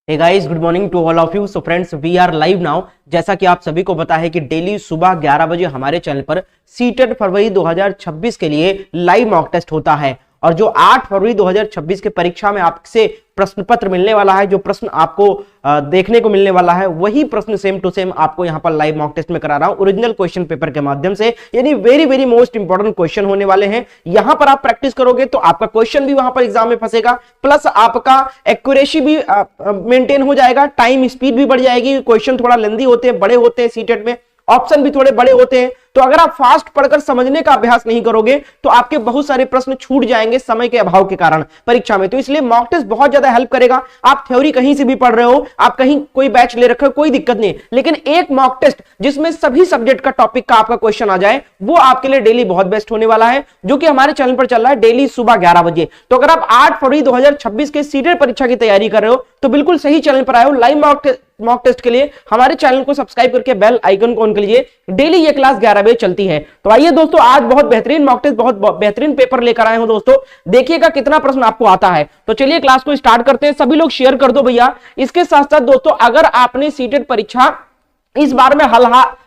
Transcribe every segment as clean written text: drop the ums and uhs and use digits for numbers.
Hey guys, good morning to all of you. So friends, we are live now. जैसा कि आप सभी को पता है कि डेली सुबह 11 बजे हमारे चैनल पर सीटेट फरवरी 2026 के लिए लाइव मॉक टेस्ट होता है और जो 8 फरवरी 2026 के परीक्षा में आपसे प्रश्न पत्र मिलने वाला है, जो प्रश्न आपको देखने को मिलने वाला है, वही प्रश्न सेम टू सेम आपको यहाँ पर लाइव मॉक टेस्ट में करा रहा हूं ओरिजिनल क्वेश्चन पेपर के माध्यम से। यानी very very most important question होने वाले हैं। यहां पर आप प्रैक्टिस करोगे तो आपका क्वेश्चन भी वहां पर एग्जाम में फंसेगा, प्लस आपका एक्यूरेसी भी मेंटेन हो जाएगा, टाइम स्पीड भी बढ़ जाएगी। क्वेश्चन थोड़ा लेंदी होते हैं, बड़े होते हैं, सीटेट में ऑप्शन भी थोड़े बड़े होते हैं। तो अगर आप फास्ट पढ़कर समझने का अभ्यास नहीं करोगे तो आपके बहुत सारे प्रश्न छूट जाएंगे समय के अभाव के कारण परीक्षा में। तो इसलिए मॉक टेस्ट बहुत ज्यादा हेल्प करेगा। आप थ्योरी कहीं से भी पढ़ रहे हो, आप कहीं कोई बैच ले रखे हो, कोई दिक्कत नहीं, लेकिन एक मॉक टेस्ट जिसमें सभी सब्जेक्ट का टॉपिक का आपका क्वेश्चन आ जाए, वो आपके लिए डेली बहुत बेस्ट होने वाला है, जो कि हमारे चैनल पर चल रहा है डेली सुबह 11 बजे। तो अगर आप 8 फरवरी 2026 के सीटेट परीक्षा की तैयारी कर रहे हो तो बिल्कुल सही चैनल पर आए हो। लाइव मॉक टेस्ट के लिए हमारे चैनल को सब्सक्राइब करके बेल आइकन को ऑन कर लीजिए। डेली ये क्लास 11 बजे चलती है। तो आइए दोस्तों, आज बहुत बेहतरीन मॉक टेस्ट, बहुत बेहतरीन पेपर लेकर आए हूं दोस्तों। देखिएगा कितना प्रश्न आपको आता है। तो चलिए क्लास को स्टार्ट करते हैं। सभी लोग शेयर कर दो भैया। इसके साथ साथ दोस्तों, अगर आपने सीटेट परीक्षा इस बार में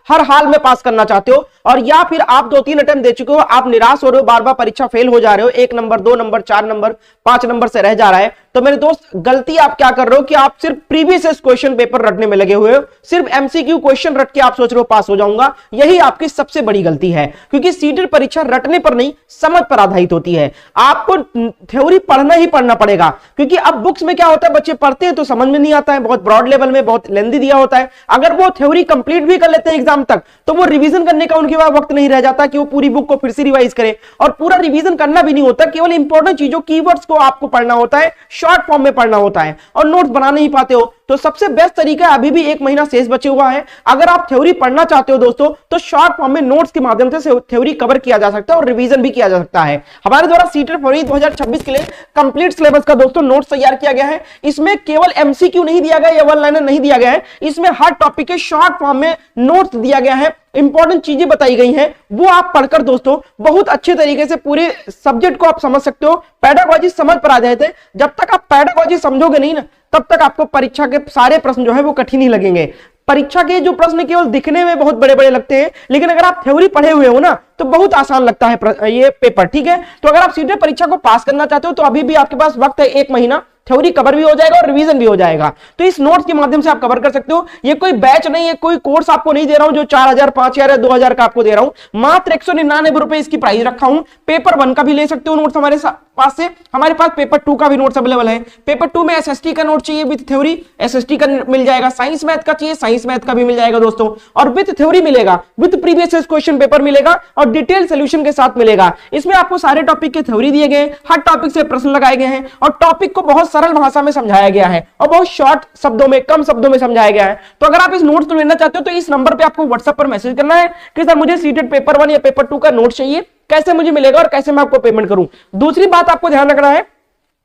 हर हाल में पास करना चाहते हो और या फिर आप 2-3 अटेम्प्ट दे चुके हो, आप निराश हो रहे हो, बार बार परीक्षा फेल हो जा रहे हो, 1 नंबर 2 नंबर 4 नंबर 5 नंबर से रह जा रहा है, तो मेरे दोस्त गलती आप क्या कर रहे हो कि आप सिर्फ प्रीवियस क्वेश्चन पेपर रटने में लगे हुए हो। सिर्फ एमसीक्यू क्वेश्चन रट के आप सोच रहे हो पास हो जाऊंगा। यही आपकी सबसे बड़ी गलती है, क्योंकि सीटेट परीक्षा रटने पर नहीं, समझ पर आधारित होती है। आपको थ्योरी पढ़ना ही पढ़ना पड़ेगा, क्योंकि अब बुक्स में क्या होता है, बच्चे पढ़ते हैं तो समझ में नहीं आता है, बहुत ब्रॉड लेवल में बहुत लेंथी दिया होता है। अगर वो थ्योरी कंप्लीट भी कर लेते हैं एग्जाम तक, तो वो रिवीजन करने का उनके पास वक्त नहीं रह जाता कि वो पूरी बुक को फिर से रिवाइज करें। और पूरा रिवीजन करना भी नहीं होता, केवल इंपॉर्टेंट चीजों कीवर्ड्स को आपको पढ़ना होता है, शॉर्ट फॉर्म में पढ़ना होता है और नोट्स बना नहीं पाते हो। तो सबसे बेस्ट तरीका, अभी भी 1 महीना शेष बचे हुआ है, अगर आप थ्योरी पढ़ना चाहते हो दोस्तों, तो शॉर्ट फॉर्म में नोट्स के माध्यम से थ्योरी कवर किया जा सकता है और रिवीजन भी किया जा सकता है। हमारे द्वारा सीटेट फरवरी 2026 के लिए कंप्लीट सिलेबस का दोस्तों नोट्स तैयार किया गया है। इसमें केवल एमसीक्यू नहीं दिया गया या वन लाइनर नहीं दिया गया है, इसमें हर टॉपिक के शॉर्ट फॉर्म में नोट्स दिया गया है, इंपॉर्टेंट चीजें बताई गई हैं, वो आप पढ़कर दोस्तों बहुत अच्छे तरीके से पूरे सब्जेक्ट को आप समझ सकते हो। पैडागॉजी समझ पर आ जाते हैं। जब तक आप पैडागॉजी समझोगे नहीं ना, तब तक आपको परीक्षा के सारे प्रश्न जो है वो कठिन ही लगेंगे। परीक्षा के जो प्रश्न केवल दिखने में बहुत बड़े बड़े लगते हैं, लेकिन अगर आप थ्योरी पढ़े हुए हो ना तो बहुत आसान लगता है ये पेपर। ठीक है, तो अगर आप सीधे परीक्षा को पास करना चाहते हो तो अभी भी आपके पास वक्त है, 1 महीना, थ्योरी कवर भी हो जाएगा और रिवीजन भी हो जाएगा। तो इस नोट्स के माध्यम से आप कवर कर सकते हो। ये कोई बैच नहीं है, कोई कोर्स आपको नहीं दे रहा हूं जो 4000 5000 या 2000 का आपको दे रहा हूं। मात्र 199 रुपए इसकी प्राइस रखा हूं। पेपर 1 का भी ले सकते हो नोट्स हमारे पास से। हमारे पास पेपर 2 का भी नोट्स अवेलेबल है। पेपर 2 में एसएसटी का नोट चाहिए विद थ्योरी, एसएसटी का मिल जाएगा। साइंस मैथ का चाहिए, साइंस मैथ का भी मिल जाएगा दोस्तों, और विद थ्योरी मिलेगा, विद प्रीवियस क्वेश्चन पेपर मिलेगा और डिटेल सोल्यूशन के साथ मिलेगा। इसमें आपको सारे टॉपिक के थ्योरी दिए गए, हर टॉपिक से प्रश्न लगाए गए हैं और टॉपिक को बहुत सरल भाषा में समझाया गया है और बहुत शॉर्ट शब्दों में, कम शब्दों में समझाया गया है। तो अगर आप इस नोट्स को लेना चाहते हो तो इस नंबर पे आपको व्हाट्सएप पर मैसेज करना है कि सर मुझे सीटेट पेपर 1 या पेपर 2 का नोट चाहिए, कैसे मुझे मिलेगा और कैसे मैं आपको पेमेंट करूं। दूसरी बात आपको ध्यान रखना है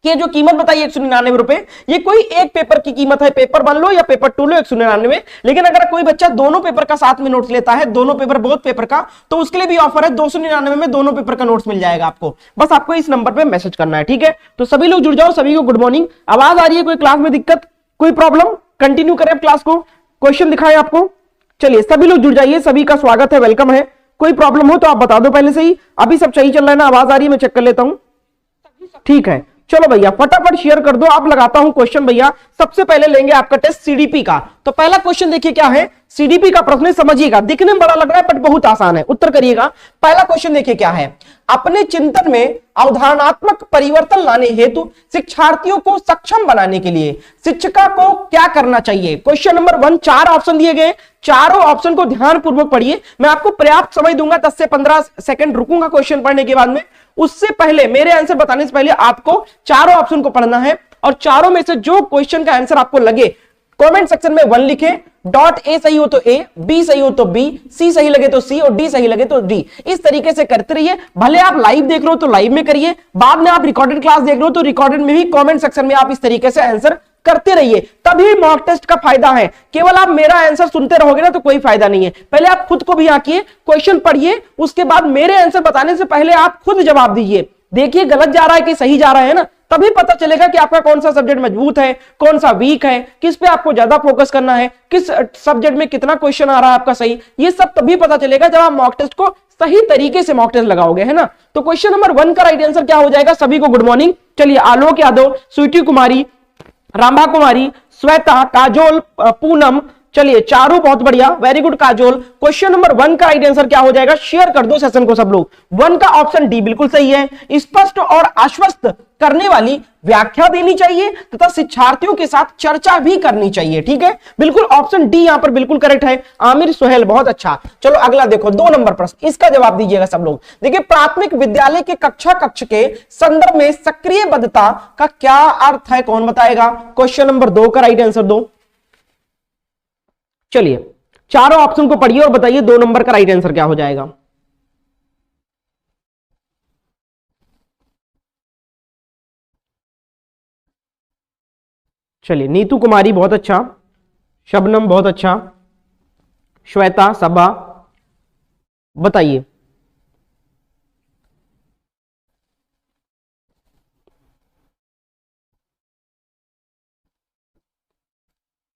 कि जो कीमत बताई 199 रुपए, ये कोई एक पेपर की कीमत है। पेपर 1 लो या पेपर 2 लो 199। लेकिन अगर कोई बच्चा दोनों पेपर का साथ में नोट्स लेता है, दोनों पेपर बहुत पेपर का, तो उसके लिए भी ऑफर है, 299 में दोनों पेपर का नोट्स मिल जाएगा आपको। बस आपको इस नंबर पे मैसेज करना है। ठीक है, तो सभी लोग जुड़ जाओ। सभी को गुड मॉर्निंग। आवाज आ रही है, कोई क्लास में दिक्कत, कोई प्रॉब्लम? कंटिन्यू करें क्लास को, क्वेश्चन दिखाएं आपको। चलिए सभी लोग जुड़ जाइए, सभी का स्वागत है, वेलकम है। कोई प्रॉब्लम हो तो आप बता दो पहले से ही। अभी सब सही चल रहा है ना? आवाज आ रही है? मैं चेक कर लेता हूं। ठीक है, चलो भैया फटाफट शेयर कर दो। आप लगाता हूं क्वेश्चन भैया। सबसे पहले लेंगे आपका टेस्ट सीडीपी का। तो पहला क्वेश्चन देखिए क्या है, सीडीपी का प्रश्न समझिएगा। दिखने में बड़ा लग रहा है बट बहुत आसान है, उत्तर करिएगा। पहला क्वेश्चन देखिए क्या है, अपने चिंतन में अवधारणात्मक परिवर्तन लाने हेतु शिक्षार्थियों को सक्षम बनाने के लिए शिक्षिका को क्या करना चाहिए। क्वेश्चन नंबर 1, 4 ऑप्शन दिए गए, चारों ऑप्शन को ध्यानपूर्वक पढ़िए। मैं आपको पर्याप्त समय दूंगा, 10 से 15 सेकंड रुकूंगा क्वेश्चन पढ़ने के बाद में। उससे पहले, मेरे आंसर बताने से पहले आपको चारों ऑप्शन को पढ़ना है और चारों में से जो क्वेश्चन का आंसर आपको लगे कमेंट सेक्शन में 1 लिखे। डॉट ए सही हो तो ए, बी सही हो तो बी, सी सही लगे तो सी और डी सही लगे तो डी। इस तरीके से करते रहिए। भले आप लाइव देख रहे हो तो लाइव में करिए, बाद में आप रिकॉर्डेड क्लास देख रहे हो तो रिकॉर्डेड में भी कमेंट सेक्शन में आप इस तरीके से आंसर करते रहिए। तभी मॉक टेस्ट का फायदा है। केवल आप मेरा आंसर सुनते रहोगे ना तो कोई फायदा नहीं है। पहले आप खुद को भी आंकिए, क्वेश्चन पढ़िए, उसके बाद मेरे आंसर बताने से पहले आप खुद जवाब दीजिए। देखिए गलत जा रहा है कि सही जा रहा है ना, तभी पता चलेगा कि आपका कौन सा सब्जेक्ट मजबूत है, कौन सा वीक है, किस पे आपको ज्यादा फोकस करना है, किस सब्जेक्ट में कितना क्वेश्चन आ रहा है आपका सही। ये सब तभी पता चलेगा जब आप मॉक टेस्ट को सही तरीके से मॉक टेस्ट लगाओगे, है ना। तो क्वेश्चन नंबर 1 का राइट आंसर क्या हो जाएगा? सभी को गुड मॉर्निंग। चलिए, आलोक यादव, स्वीटी कुमारी, रामा कुमारी, श्वेता, काजोल, पूनम, चलिए चारू बहुत बढ़िया, very good Kajol. Question number 1 का राइट आंसर क्या हो जाएगा? शेयर कर दो सेशन को सब लोग। 1 का ऑप्शन डी बिल्कुल सही है। स्पष्ट और आश्वस्त करने वाली व्याख्या देनी चाहिए तथा शिक्षार्थियों के साथ चर्चा भी करनी चाहिए। ठीक है, बिल्कुल ऑप्शन डी यहां पर बिल्कुल करेक्ट है। आमिर सुहेल बहुत अच्छा। चलो अगला देखो, 2 नंबर प्रश्न, इसका जवाब दीजिएगा सब लोग। देखिए, प्राथमिक विद्यालय के कक्ष के संदर्भ में सक्रिय बद्धता का क्या अर्थ है? कौन बताएगा? क्वेश्चन नंबर 2 का राइट आंसर दो। चलिए, चारों ऑप्शन को पढ़िए और बताइए 2 नंबर का राइट आंसर क्या हो जाएगा। चलिए, नीतू कुमारी बहुत अच्छा, शबनम बहुत अच्छा, श्वेता, सबा, बताइए।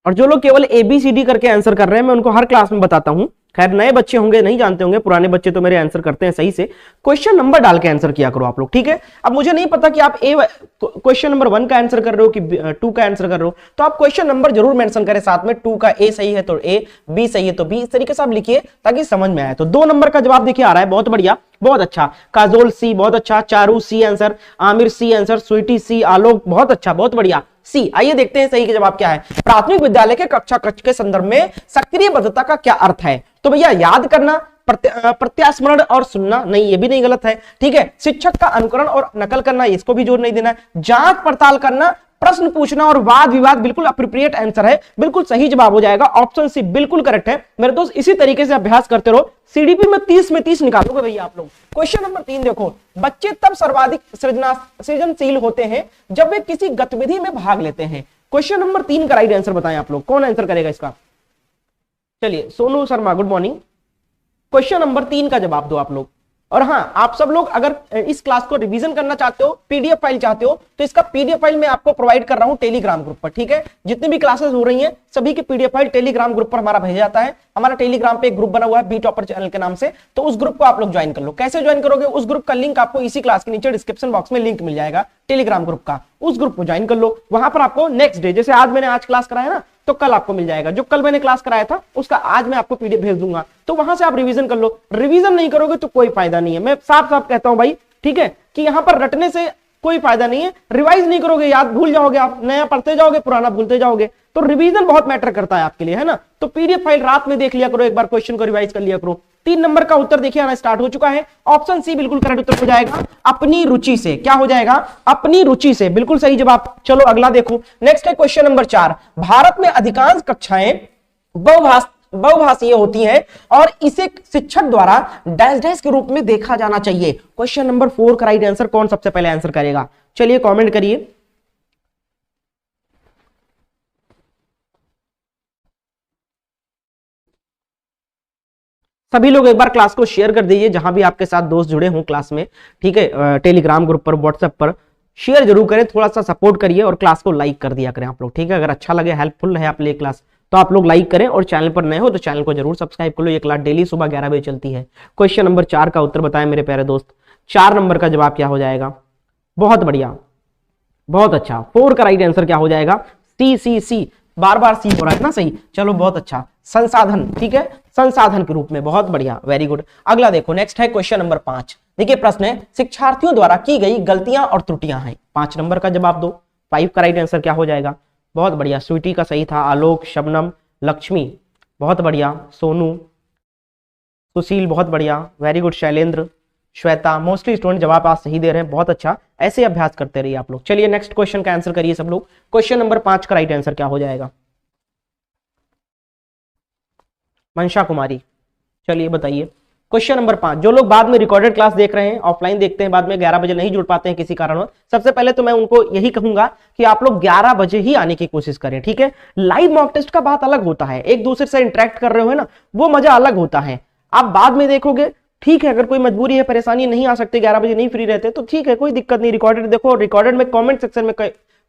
और जो लोग केवल ABCD करके आंसर कर रहे हैं, मैं उनको हर क्लास में बताता हूं। खैर, नए बच्चे होंगे नहीं जानते होंगे, पुराने बच्चे तो मेरे आंसर करते हैं सही से। क्वेश्चन नंबर डाल के आंसर किया करो आप लोग, ठीक है। अब मुझे नहीं पता कि आप क्वेश्चन नंबर 1 का आंसर कर रहे हो कि 2 का आंसर कर रहे हो, तो आप क्वेश्चन नंबर जरूर मेंशन करें साथ में। 2 का A सही है तो A, B सही है तो B, इस तरीके से आप लिखिए ताकि समझ में आए। तो 2 नंबर का जवाब देखिए आ रहा है, बहुत बढ़िया, बहुत अच्छा। काजोल C बहुत अच्छा, Charu C answer, Aamir C answer, Sweety C, Alok बहुत अच्छा, बहुत बढ़िया C। आइए देखते हैं सही का जवाब क्या है। प्राथमिक विद्यालय के कक्षा के संदर्भ में सक्रिय बद्धता का क्या अर्थ है? तो भैया याद करना, प्रत्यास्मरण और सुनना नहीं, ये भी नहीं गलत है, ठीक है। शिक्षक का अनुकरण और नकल करना, इसको भी जोर नहीं देना है। जांच पड़ताल करना, प्रश्न पूछना और वाद विवाद बिल्कुल अप्रोप्रिएट आंसर है, बिल्कुल सही जवाब हो जाएगा। ऑप्शन सी बिल्कुल करेक्ट है। मेरे दोस्त इसी तरीके से अभ्यास करते रहो, सीडीपी में 30 में 30 निकालोगे भैया आप लोग। क्वेश्चन नंबर 3 देखो, बच्चे तब सर्वाधिक सृजनशील होते हैं जब वे किसी गतिविधि में भाग लेते हैं। क्वेश्चन नंबर 3 का राइट आंसर बताएं आप लोग, कौन आंसर करेगा इसका? चलिए, Sonu Sharma good morning. Question number 3 का जवाब दो आप लोग। और हाँ, आप सब लोग अगर इस क्लास को रिवीजन करना चाहते हो, पीडीएफ फाइल चाहते हो, तो इसका पीडीएफ फाइल मैं आपको प्रोवाइड कर रहा हूं टेलीग्राम ग्रुप पर, ठीक है। जितनी भी क्लासेस हो रही हैं सभी की पीडीएफ फाइल टेलीग्राम ग्रुप पर हमारा भेजा जाता है। हमारा टेलीग्राम पे एक ग्रुप बना हुआ है बी टॉपर चैनल के नाम से, तो उस ग्रुप को आप लोग ज्वाइन कर लो। कैसे ज्वाइन करोगे? उस ग्रुप का लिंक आपको इसी क्लास के नीचे डिस्क्रिप्शन बॉक्स में लिंक मिल जाएगा टेलीग्राम ग्रुप का, उस ग्रुप को ज्वाइन कर लो। वहां पर आपको नेक्स्ट डे, जैसे आज मैंने क्लास कराया ना, तो कल आपको मिल जाएगा। जो कल मैंने क्लास कराया था उसका आज मैं आपको पीडीएफ भेज दूंगा, तो वहां से आप रिवीजन कर लो। रिवीजन नहीं करोगे तो कोई फायदा नहीं है, मैं साफ साफ कहता हूं भाई, ठीक है, कि यहां पर रटने से कोई फायदा नहीं है। रिवाइज नहीं करोगे, याद भूल जाओगे, आप नया पढ़ते जाओगे, पुराना भूलते जाओगे। तो रिवीजन बहुत मैटर करता है आपके लिए, है ना। तो पीडीएफ फाइल रात में देख लिया करो, एक बार क्वेश्चन को रिवाइज कर लिया करो। 3 नंबर का उत्तर देखिए आना स्टार्ट हो चुका है। ऑप्शन सी बिल्कुल करेक्ट उत्तर हो जाएगा, अपनी रुचि से। क्या हो जाएगा? अपनी रुचि से, बिल्कुल सही जवाब। चलो अगला देखो, नेक्स्ट है क्वेश्चन नंबर 4। भारत में अधिकांश कक्षाएं बहुभाषीय होती हैं और इसे शिक्षक द्वारा डैश डैश के रूप में देखा जाना चाहिए। क्वेश्चन नंबर 4 का राइट आंसर कौन सबसे पहले आंसर करेगा? चलिए कमेंट करिए। सभी लोग एक बार क्लास को शेयर कर दीजिए, जहां भी आपके साथ दोस्त जुड़े हों क्लास में, ठीक है। टेलीग्राम ग्रुप पर, व्हाट्सएप पर शेयर जरूर करें, थोड़ा सा सपोर्ट करिए और क्लास को लाइक कर दिया करें आप लोग, ठीक है। अगर अच्छा लगे, हेल्पफुल है आप लिए क्लास, तो आप लोग लाइक करें और चैनल पर नए हो तो चैनल को जरूर सब्सक्राइब कर लो। ये क्लास डेली सुबह 11 बजे चलती है। क्वेश्चन नंबर 4 का उत्तर बताएं मेरे प्यारे दोस्त। 4 नंबर का जवाब क्या हो जाएगा? बहुत बढ़िया, बहुत अच्छा। 4 का राइट आंसर क्या हो जाएगा? सी, बार बार सी हो रहा है ना, सही। चलो बहुत अच्छा, संसाधन, ठीक है, संसाधन के रूप में, बहुत बढ़िया, वेरी गुड। अगला देखो, नेक्स्ट है क्वेश्चन नंबर 5। देखिए प्रश्न है, शिक्षार्थियों द्वारा की गई गलतियां और त्रुटियां हैं। 5 नंबर का जवाब दो। 5 का राइट आंसर क्या हो जाएगा? बहुत बढ़िया, स्वीटी का सही था, आलोक, शबनम, लक्ष्मी बहुत बढ़िया, सोनू, सुशील बहुत बढ़िया, very good, Shailendra, Shweta. Mostly student जवाब आज सही दे रहे हैं, बहुत अच्छा, ऐसे अभ्यास करते रहिए आप लोग। चलिए नेक्स्ट क्वेश्चन का आंसर करिए सब लोग। क्वेश्चन नंबर 5 का राइट आंसर क्या हो जाएगा? मंशा कुमारी, चलिए बताइए। क्वेश्चन नंबर 5, जो लोग बाद में रिकॉर्डेड क्लास देख रहे हैं, ऑफलाइन देखते हैं, बाद में 11 बजे नहीं जुड़ पाते हैं किसी कारणवश, सबसे पहले तो मैं उनको यही कहूंगा कि आप लोग 11 बजे ही आने की कोशिश करें, ठीक है। लाइव मॉक टेस्ट का बात अलग होता है, एक दूसरे से इंटरेक्ट कर रहे हो, है ना, वो मजा अलग होता है। आप बाद में देखोगे ठीक है, अगर कोई मजबूरी है, परेशानी, नहीं आ सकते, 11 बजे नहीं फ्री रहते तो ठीक है, कोई दिक्कत नहीं। रिकॉर्डेड देखो, रिकॉर्डेड में कमेंट सेक्शन में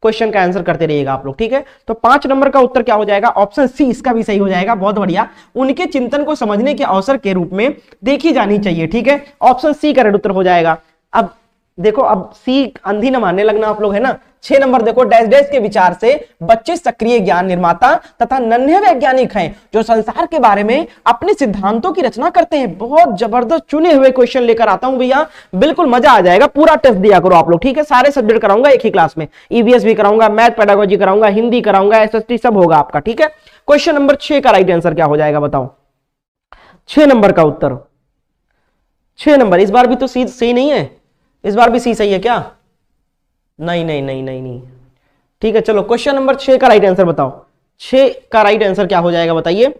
क्वेश्चन का आंसर करते रहिएगा आप लोग, ठीक है। तो 5 नंबर का उत्तर क्या हो जाएगा? ऑप्शन सी, इसका भी सही हो जाएगा। बहुत बढ़िया। उनके चिंतन को समझने के अवसर के रूप में देखी जानी चाहिए, ठीक है। ऑप्शन सी करेक्ट उत्तर हो जाएगा। अब देखो, अब सी अंधी न मानने लगना आप लोग, है ना। 6 नंबर देखो, डैश डैश के विचार से बच्चे सक्रिय ज्ञान निर्माता तथा नन्हे वैज्ञानिक हैं जो संसार के बारे में अपने सिद्धांतों की रचना करते हैं। बहुत जबरदस्त चुने हुए क्वेश्चन लेकर आता हूं भैया, बिल्कुल मजा आ जाएगा। पूरा टेस्ट दिया करो आप लोग, ठीक है। सारे सब्जेक्ट कराऊंगा एक ही क्लास में, ईवीएस भी कराऊंगा, मैथ पेडागोजी कराऊंगा, हिंदी कराऊंगा, एसएसटी सब होगा आपका, ठीक है। क्वेश्चन नंबर 6 का राइट आंसर क्या हो जाएगा बताओ? 6 नंबर का उत्तर, 6 नंबर। इस बार भी तो सी सही नहीं है, इस बार भी सी सही है क्या? नहीं नहीं नहीं नहीं नहीं, ठीक है। चलो क्वेश्चन नंबर 6 का राइट आंसर बताओ। 6 का राइट आंसर क्या हो जाएगा बताइए?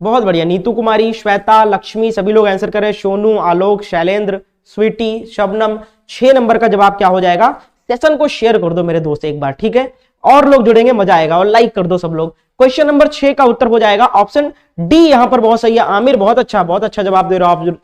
बहुत बढ़िया, नीतू कुमारी, श्वेता, लक्ष्मी, सभी लोग आंसर करें। सोनू, आलोक, शैलेंद्र, स्वीटी, शबनम। 6 नंबर का जवाब क्या हो जाएगा? सेशन को शेयर कर दो मेरे दोस्त एक बार, ठीक है। और लोग जुड़ेंगे, मजा आएगा, और लाइक कर दो सब लोग। क्वेश्चन नंबर 6 का उत्तर हो जाएगा ऑप्शन डी। यहां पर बहुत सही है। आमिर बहुत अच्छा जवाब दे रहे हो आप।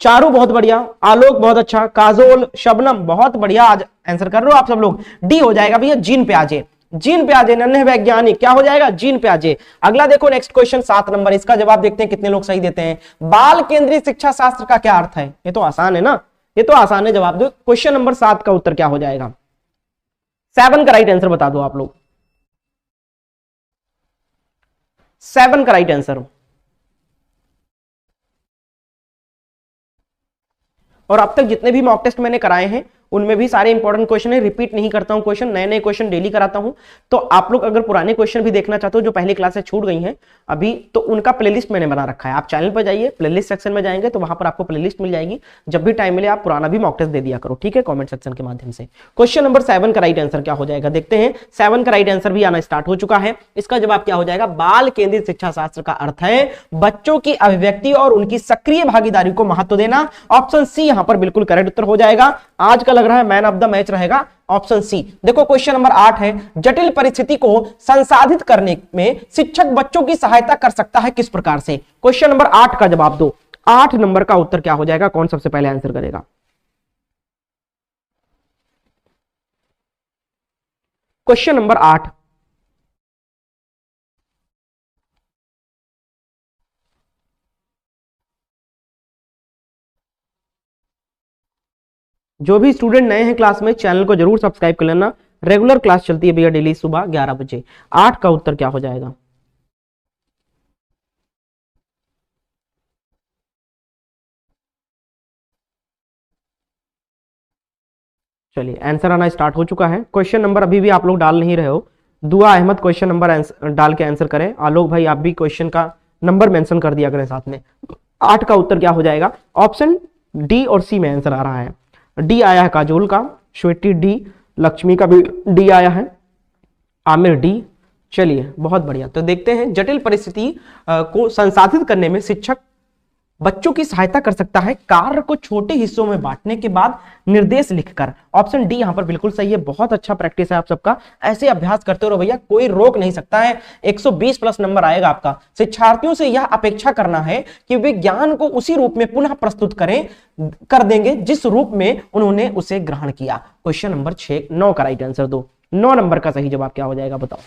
चारू बहुत बढ़िया, आलोक बहुत अच्छा, काजोल, शबनम बहुत बढ़िया, आज आंसर कर रहे हो आप सब लोग। डी हो जाएगा भैया, जीन प्याजे। जीन प्याजे नन्हे वैज्ञानिक क्या हो जाएगा? जीन प्याजे। अगला देखो, नेक्स्ट क्वेश्चन 7 नंबर, इसका जवाब देखते हैं कितने लोग सही देते हैं। बाल केंद्रित शिक्षा शास्त्र का क्या अर्थ है? ये तो आसान है ना, ये तो आसान है। जवाब दो। क्वेश्चन नंबर 7 का उत्तर क्या हो जाएगा? 7 का राइट आंसर बता दो आप लोग। 7 का राइट आंसर। और अब तक जितने भी मॉक टेस्ट मैंने कराए हैं उनमें भी सारे इंपॉर्टेंट क्वेश्चन है। रिपीट नहीं करता हूं क्वेश्चन, नए नए क्वेश्चन डेली कराता हूं। तो आप लोग अगर पुराने क्वेश्चन भी देखना चाहते हो जो पहली क्लास से छूट गई हैं अभी, तो उनका प्लेलिस्ट मैंने बना रखा है। आप चैनल पर जाइए, प्लेलिस्ट सेक्शन में जाएंगे तो वहां पर आपको प्लेलिस्ट मिल जाएगी। जब भी टाइम मिले आप पुराना भी मॉक टेस्ट दे दिया करो, ठीक है, कॉमेंट सेक्शन के माध्यम से। क्वेश्चन नंबर 7 का राइट आंसर क्या हो जाएगा देखते हैं। 7 का राइट आंसर भी आना स्टार्ट हो चुका है। इसका जवाब क्या हो जाएगा? बाल केंद्रित शिक्षा शास्त्र का अर्थ है बच्चों की अभिव्यक्ति और उनकी सक्रिय भागीदारी को महत्व देना। ऑप्शन सी यहां पर बिल्कुल करेक्ट उत्तर हो जाएगा। आज का लग रहा है मैन ऑफ द मैच रहेगा ऑप्शन सी। देखो क्वेश्चन नंबर 8 है, जटिल परिस्थिति को संसाधित करने में शिक्षक बच्चों की सहायता कर सकता है किस प्रकार से? क्वेश्चन नंबर 8 का जवाब दो। 8 नंबर का उत्तर क्या हो जाएगा? कौन सबसे पहले आंसर करेगा? Question number 8। जो भी स्टूडेंट नए हैं क्लास में, चैनल को जरूर सब्सक्राइब कर लेना। रेगुलर क्लास चलती है भैया डेली सुबह 11 बजे। 8 का उत्तर क्या हो जाएगा? चलिए आंसर आना स्टार्ट हो चुका है। क्वेश्चन नंबर अभी भी आप लोग डाल नहीं रहे हो। दुआ अहमद क्वेश्चन नंबर डाल के आंसर करें। आलोक भाई आप भी क्वेश्चन का नंबर मेंशन कर दिया करें साथ में। 8 का उत्तर क्या हो जाएगा? ऑप्शन डी और सी में आंसर आ रहा है। डी आया है काजोल का, स्वीटी डी, लक्ष्मी का भी डी आया है, आमिर डी। चलिए बहुत बढ़िया। तो देखते हैं, जटिल परिस्थिति को संसाधित करने में शिक्षक बच्चों की सहायता कर सकता है कार्य को छोटे हिस्सों में बांटने के बाद निर्देश लिखकर। ऑप्शन डी यहां पर बिल्कुल सही है। बहुत अच्छा प्रैक्टिस है आप सबका, ऐसे अभ्यास करते रहो भैया, कोई रोक नहीं सकता है। 120 प्लस नंबर आएगा आपका। शिक्षार्थियों से यह अपेक्षा करना है कि वे ज्ञान को उसी रूप में पुनः प्रस्तुत कर देंगे जिस रूप में उन्होंने उसे ग्रहण किया। क्वेश्चन नंबर 6 9 का राइट आंसर दो। 9 नंबर का सही जवाब क्या हो जाएगा बताओ?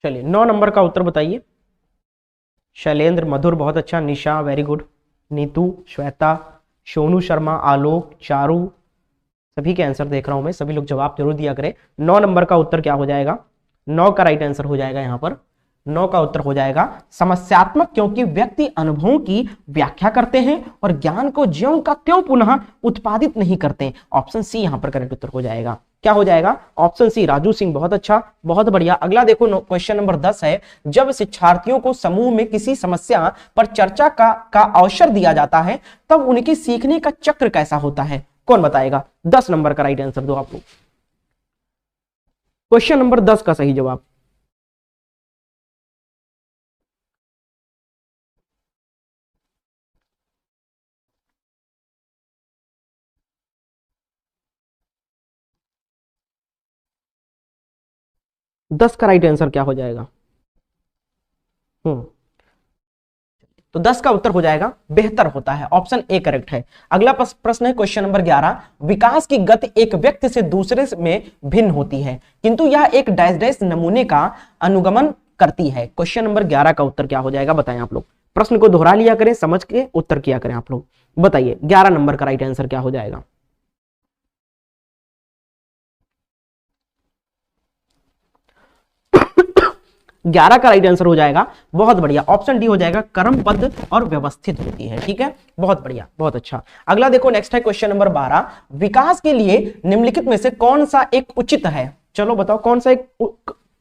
चलिए 9 नंबर का उत्तर बताइए। शैलेंद्र, मधुर बहुत अच्छा, निशा वेरी गुड, नीतू, श्वेता, सोनू शर्मा, आलोक, चारू, सभी के आंसर देख रहा हूं मैं। सभी लोग जवाब जरूर दिया करें। 9 नंबर का उत्तर क्या हो जाएगा? 9 का राइट आंसर हो जाएगा यहां पर। 9 का उत्तर हो जाएगा समस्यात्मक, क्योंकि व्यक्ति अनुभवों की व्याख्या करते हैं और ज्ञान को ज्यों का त्यों पुनः उत्पादित नहीं करते। ऑप्शन सी यहां पर करेक्ट उत्तर हो जाएगा। क्या हो जाएगा? Option C. राजू सिंह बहुत अच्छा, बहुत बढ़िया। अगला देखो क्वेश्चन नंबर 10 है, जब शिक्षार्थियों को समूह में किसी समस्या पर चर्चा का अवसर दिया जाता है तब उनके सीखने का चक्र कैसा होता है? कौन बताएगा? 10 नंबर का राइट आंसर दो आप लोग। क्वेश्चन नंबर 10 का सही जवाब। 10 का राइट आंसर क्या हो जाएगा? तो 10 का उत्तर हो जाएगा बेहतर होता है, ऑप्शन ए करेक्ट है। अगला प्रश्न है क्वेश्चन नंबर 11, विकास की गति एक व्यक्ति से दूसरे में भिन्न होती है किंतु यह एक डैश डैश नमूने का अनुगमन करती है। क्वेश्चन नंबर 11 का उत्तर क्या हो जाएगा बताएं आप लोग। प्रश्न को दोहरा लिया करें, समझ के उत्तर किया करें आप लोग। बताइए 11 नंबर का राइट आंसर क्या हो जाएगा? 11 का राइट आंसर हो जाएगा, बहुत बढ़िया, ऑप्शन डी हो जाएगा, क्रमबद्ध और व्यवस्थित होती है। ठीक है, बहुत बढ़िया, बहुत अच्छा। अगला देखो, नेक्स्ट है क्वेश्चन नंबर 12, विकास के लिए निम्नलिखित में से कौन सा एक उचित है? चलो बताओ कौन सा एक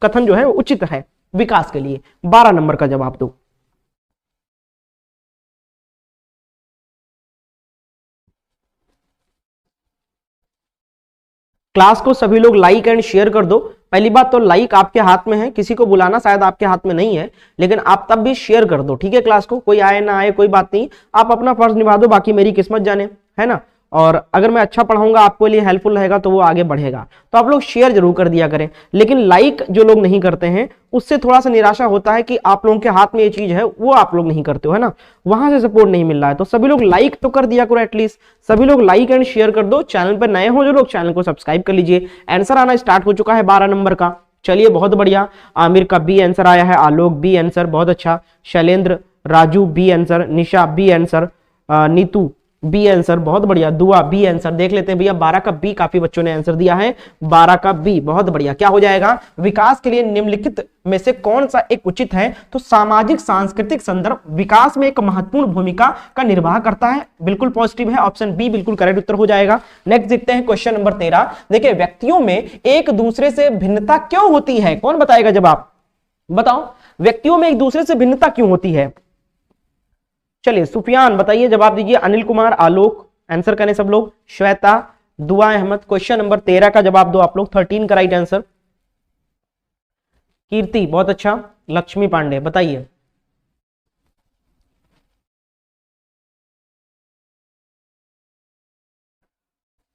कथन जो है उचित है विकास के लिए? 12 नंबर का जवाब दो। क्लास को सभी लोग लाइक एंड शेयर कर दो। पहली बात तो लाइक आपके हाथ में है, किसी को बुलाना शायद आपके हाथ में नहीं है, लेकिन आप तब भी शेयर कर दो। ठीक है, क्लास को, कोई आए ना आए कोई बात नहीं, आप अपना फर्ज निभा दो, बाकी मेरी किस्मत जाने, है ना। और अगर मैं अच्छा पढ़ाऊंगा आपके लिए हेल्पफुल रहेगा तो वो आगे बढ़ेगा। तो आप लोग शेयर जरूर कर दिया करें, लेकिन लाइक जो लोग नहीं करते हैं उससे थोड़ा सा निराशा होता है कि आप लोगों के हाथ में ये चीज है, वो आप लोग नहीं करते हो, है ना, वहां से सपोर्ट नहीं मिल रहा है। तो सभी लोग लाइक तो कर दिया करो, एटलीस्ट सभी लोग लाइक एंड शेयर कर दो। चैनल पर नए हो जो लोग, चैनल को सब्सक्राइब कर लीजिए। आंसर आना स्टार्ट हो चुका है 12 नंबर का। चलिए बहुत बढ़िया, आमिर का बी आंसर आया है, आलोक बी आंसर, बहुत अच्छा, Shailendra, Raju B answer, Nisha B answer, Neetu B answer, बहुत बढ़िया, दुआ बी आंसर। देख लेते हैं भैया 12 का बी, काफी बच्चों ने आंसर दिया है 12 का बी, बहुत बढ़िया। क्या हो जाएगा? विकास के लिए निम्नलिखित में से कौन सा एक उचित है? तो सामाजिक सांस्कृतिक संदर्भ विकास में एक महत्वपूर्ण भूमिका का निर्वाह करता है, बिल्कुल पॉजिटिव है, ऑप्शन बी बिल्कुल करेक्ट उत्तर हो जाएगा। नेक्स्ट देखते हैं क्वेश्चन नंबर 13, देखिए व्यक्तियों में एक दूसरे से भिन्नता क्यों होती है? कौन बताएगा जवाब? बताओ, व्यक्तियों में एक दूसरे से भिन्नता क्यों होती है? चलिए सुफियान बताइए, जवाब दीजिए। अनिल कुमार, आलोक, आंसर करें सब लोग, श्वेता, दुआ अहमद। क्वेश्चन नंबर 13 का जवाब दो आप लोग, 13 का राइट आंसर। कीर्ति, बहुत अच्छा, लक्ष्मी पांडे बताइए।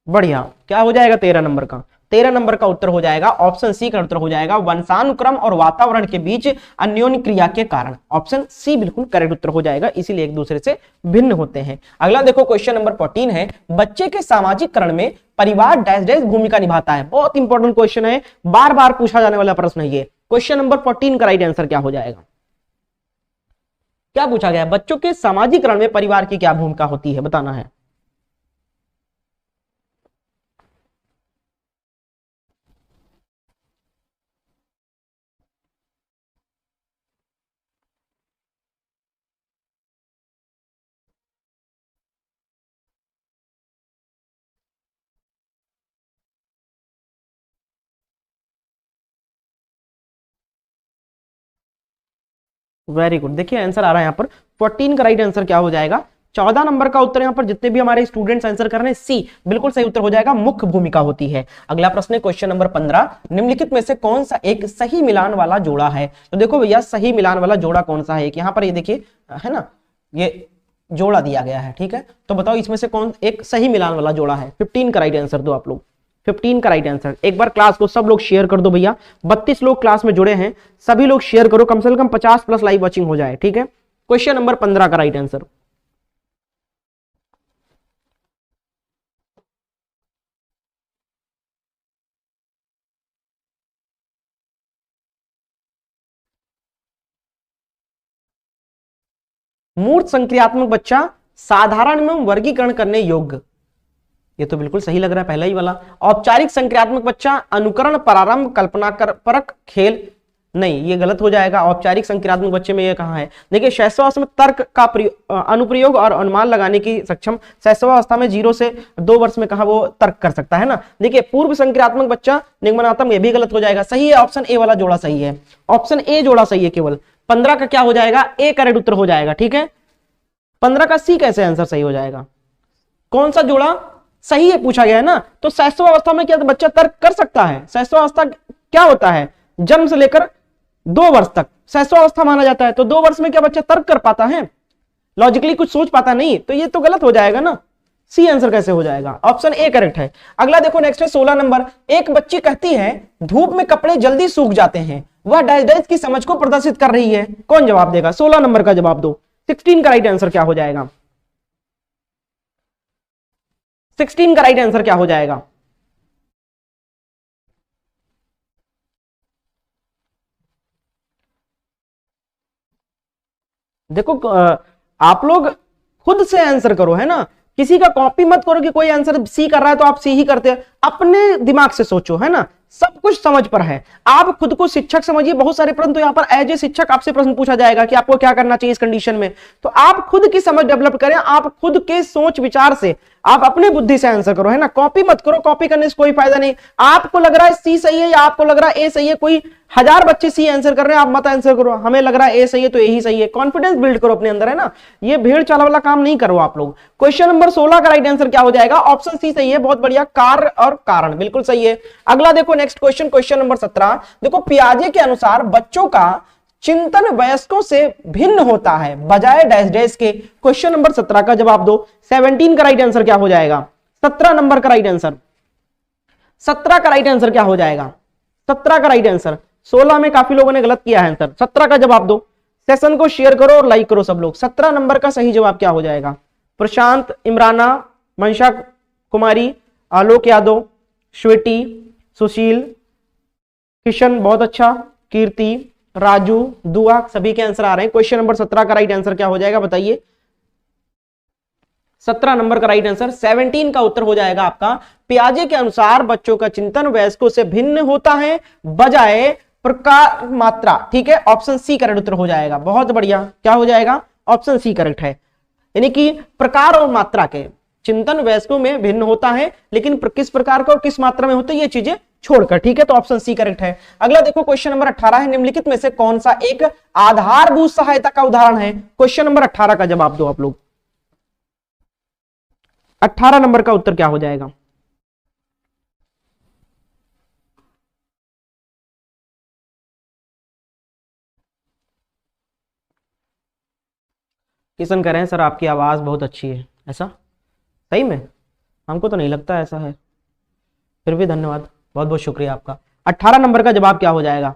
बढ़िया, क्या हो जाएगा 13 नंबर का? 13 नंबर का उत्तर हो जाएगा ऑप्शन सी का उत्तर हो जाएगा, वंशानुक्रम और वातावरण के बीच अन्योन्य क्रिया के कारण। ऑप्शन सी बिल्कुल करेक्ट उत्तर हो जाएगा, इसीलिए एक दूसरे से भिन्न होते हैं। अगला देखो क्वेश्चन नंबर 14 है, बच्चे के सामाजिककरण में परिवार डैश डैश भूमिका निभाता है। बहुत इंपॉर्टेंट क्वेश्चन है, बार बार पूछा जाने वाला प्रश्न है ये। क्वेश्चन नंबर 14 का राइट आंसर क्या हो जाएगा? क्या पूछा गया? बच्चों के सामाजिककरण में परिवार की क्या भूमिका होती है, बताना है। वेरी गुड, देखिए आंसर आ रहा है यहाँ पर 14 का राइट आंसर क्या हो जाएगा? 14 नंबर का उत्तर यहाँ पर जितने भी हमारे स्टूडेंट्स आंसर कर रहे हैं सी बिल्कुल सही उत्तर हो जाएगा, मुख्य भूमिका होती है। अगला प्रश्न है क्वेश्चन नंबर 15, निम्नलिखित में से कौन सा एक सही मिलान वाला जोड़ा है? तो देखो भैया सही मिलान वाला जोड़ा कौन सा है? एक यहाँ पर ये देखिए है ना, ये जोड़ा दिया गया है, ठीक है, तो बताओ इसमें से कौन एक सही मिलान वाला जोड़ा है? 15 का राइट आंसर दो आप लोग, 15 का राइट आंसर। एक बार क्लास को सब लोग शेयर कर दो भैया, 32 लोग क्लास में जुड़े हैं, सभी लोग शेयर करो, कम से कम 50 प्लस लाइव वॉचिंग हो जाए, ठीक है। क्वेश्चन नंबर 15 का राइट आंसर। मूर्त संक्रियात्मक बच्चा साधारण में वर्गीकरण करने योग्य, ये तो बिल्कुल सही लग रहा है पहला ही वाला। औपचारिक संक्रियात्मक बच्चा अनुकरण, प्रारंभ, कल्पना कर परक खेल, नहीं ये गलत हो जाएगा। औपचारिक संक्रियात्मक बच्चे में ये कहां है? देखिए शैशवावस्था में तर्क का अनुप्रयोग और अनुमान लगाने की सक्षम, शैशवावस्था में 0 से 2 वर्ष में कहा वो तर्क कर सकता है ना। देखिए पूर्व संक्रियात्मक बच्चा निगमनात्मक, ये भी गलत हो जाएगा। सही है ऑप्शन ए वाला जोड़ा सही है, ऑप्शन ए जोड़ा सही है केवल। 15 का क्या हो जाएगा? ए करेक्ट उत्तर हो जाएगा, ठीक है। 15 का सी कैसे आंसर सही हो जाएगा? कौन सा जोड़ा सही है पूछा गया है ना। तो शैशवावस्था में क्या बच्चा तर्क कर सकता है? शैशवावस्था क्या होता है? जन्म से लेकर 2 वर्ष तक शैशवावस्था माना जाता है, तो 2 वर्ष में क्या बच्चा तर्क कर पाता है? लॉजिकली कुछ सोच पाता नहीं, तो ये तो गलत हो जाएगा ना। सी आंसर कैसे हो जाएगा? ऑप्शन ए करेक्ट है। अगला देखो नेक्स्ट है 16 नंबर। एक बच्ची कहती है धूप में कपड़े जल्दी सूख जाते हैं, वह डैश डैश की समझ को प्रदर्शित कर रही है। कौन जवाब देगा? 16 नंबर का जवाब दो। 16 का राइट आंसर क्या हो जाएगा? 16 का राइट आंसर क्या हो जाएगा? देखो आप लोग खुद से आंसर करो, है ना, किसी का कॉपी मत करो कि कोई आंसर सी कर रहा है तो आप सी ही करते हैं। अपने दिमाग से सोचो, है ना, सब कुछ समझ पर है। आप खुद को शिक्षक समझिए। बहुत सारे प्रश्न तो यहां पर एज ए शिक्षक आपसे प्रश्न पूछा जाएगा कि आपको क्या करना चाहिए इस कंडीशन में। तो आप खुद की समझ डेवलप करें, आप खुद के सोच विचार से, आप अपने बुद्धि से आंसर करो, है ना, कॉपी मत करो। कॉपी करने से कोई फायदा नहीं। आपको लग रहा है सी सही है या आपको लग रहा है ए सही है, कोई 1000 बच्चे सी आंसर कर रहे हैं, आप मत आंसर करो। हमें लग रहा है ए सही है तो यही सही है। कॉन्फिडेंस बिल्ड करो अपने अंदर, है ना, ये भेड़ चाल वाला काम नहीं करो आप लोग। क्वेश्चन नंबर 16 का राइट आंसर क्या हो जाएगा? ऑप्शन सी सही है, बहुत बढ़िया, कार्य और कारण, बिल्कुल सही है। अगला देखो नेक्स्ट क्वेश्चन, क्वेश्चन नंबर 17। देखो पियाजे के अनुसार बच्चों का चिंतन वयस्कों से भिन्न होता है बजाय डैश डैश के। क्वेश्चन नंबर 17 का जवाब दो। 17 का राइट आंसर क्या हो जाएगा? 17 नंबर का राइट आंसर, 17 का राइट आंसर क्या हो जाएगा? 17 का राइट आंसर, 16 में काफी लोगों ने गलत किया है आंसर। 17 का जवाब दो। सेशन को शेयर करो और लाइक करो सब लोग। 17 नंबर का सही जवाब क्या हो जाएगा? प्रशांत, इमराना, मंशा कुमारी, आलोक यादव, श्वेटी, सुशील, किशन, बहुत अच्छा, कीर्ति, राजू, दुआ, सभी के आंसर आ रहे हैं। क्वेश्चन नंबर 17 का राइट आंसर क्या हो जाएगा बताइए? 17 नंबर का राइट आंसर, 17 का उत्तर हो जाएगा आपका पियाजे के अनुसार बच्चों का चिंतन वयस्कों से भिन्न होता है बजाय प्रकार मात्रा। ठीक है, ऑप्शन सी करेक्ट उत्तर हो जाएगा। बहुत बढ़िया, क्या हो जाएगा? ऑप्शन सी करेक्ट है। यानी कि प्रकार और मात्रा के चिंतन वयस्कों में भिन्न होता है, लेकिन किस प्रकार का और किस मात्रा में होता है ये चीजें छोड़कर। ठीक है, तो ऑप्शन सी करेक्ट है। अगला देखो क्वेश्चन नंबर 18 है। निम्नलिखित में से कौन सा एक आधारभूत सहायता का उदाहरण है? क्वेश्चन नंबर 18 का जवाब दो आप लोग। 18 नंबर का उत्तर क्या हो जाएगा? किशन कह रहे हैं सर आपकी आवाज बहुत अच्छी है। ऐसा सही में? हमको तो नहीं लगता ऐसा है, फिर भी धन्यवाद, बहुत बहुत शुक्रिया आपका। 18 नंबर का जवाब क्या हो जाएगा?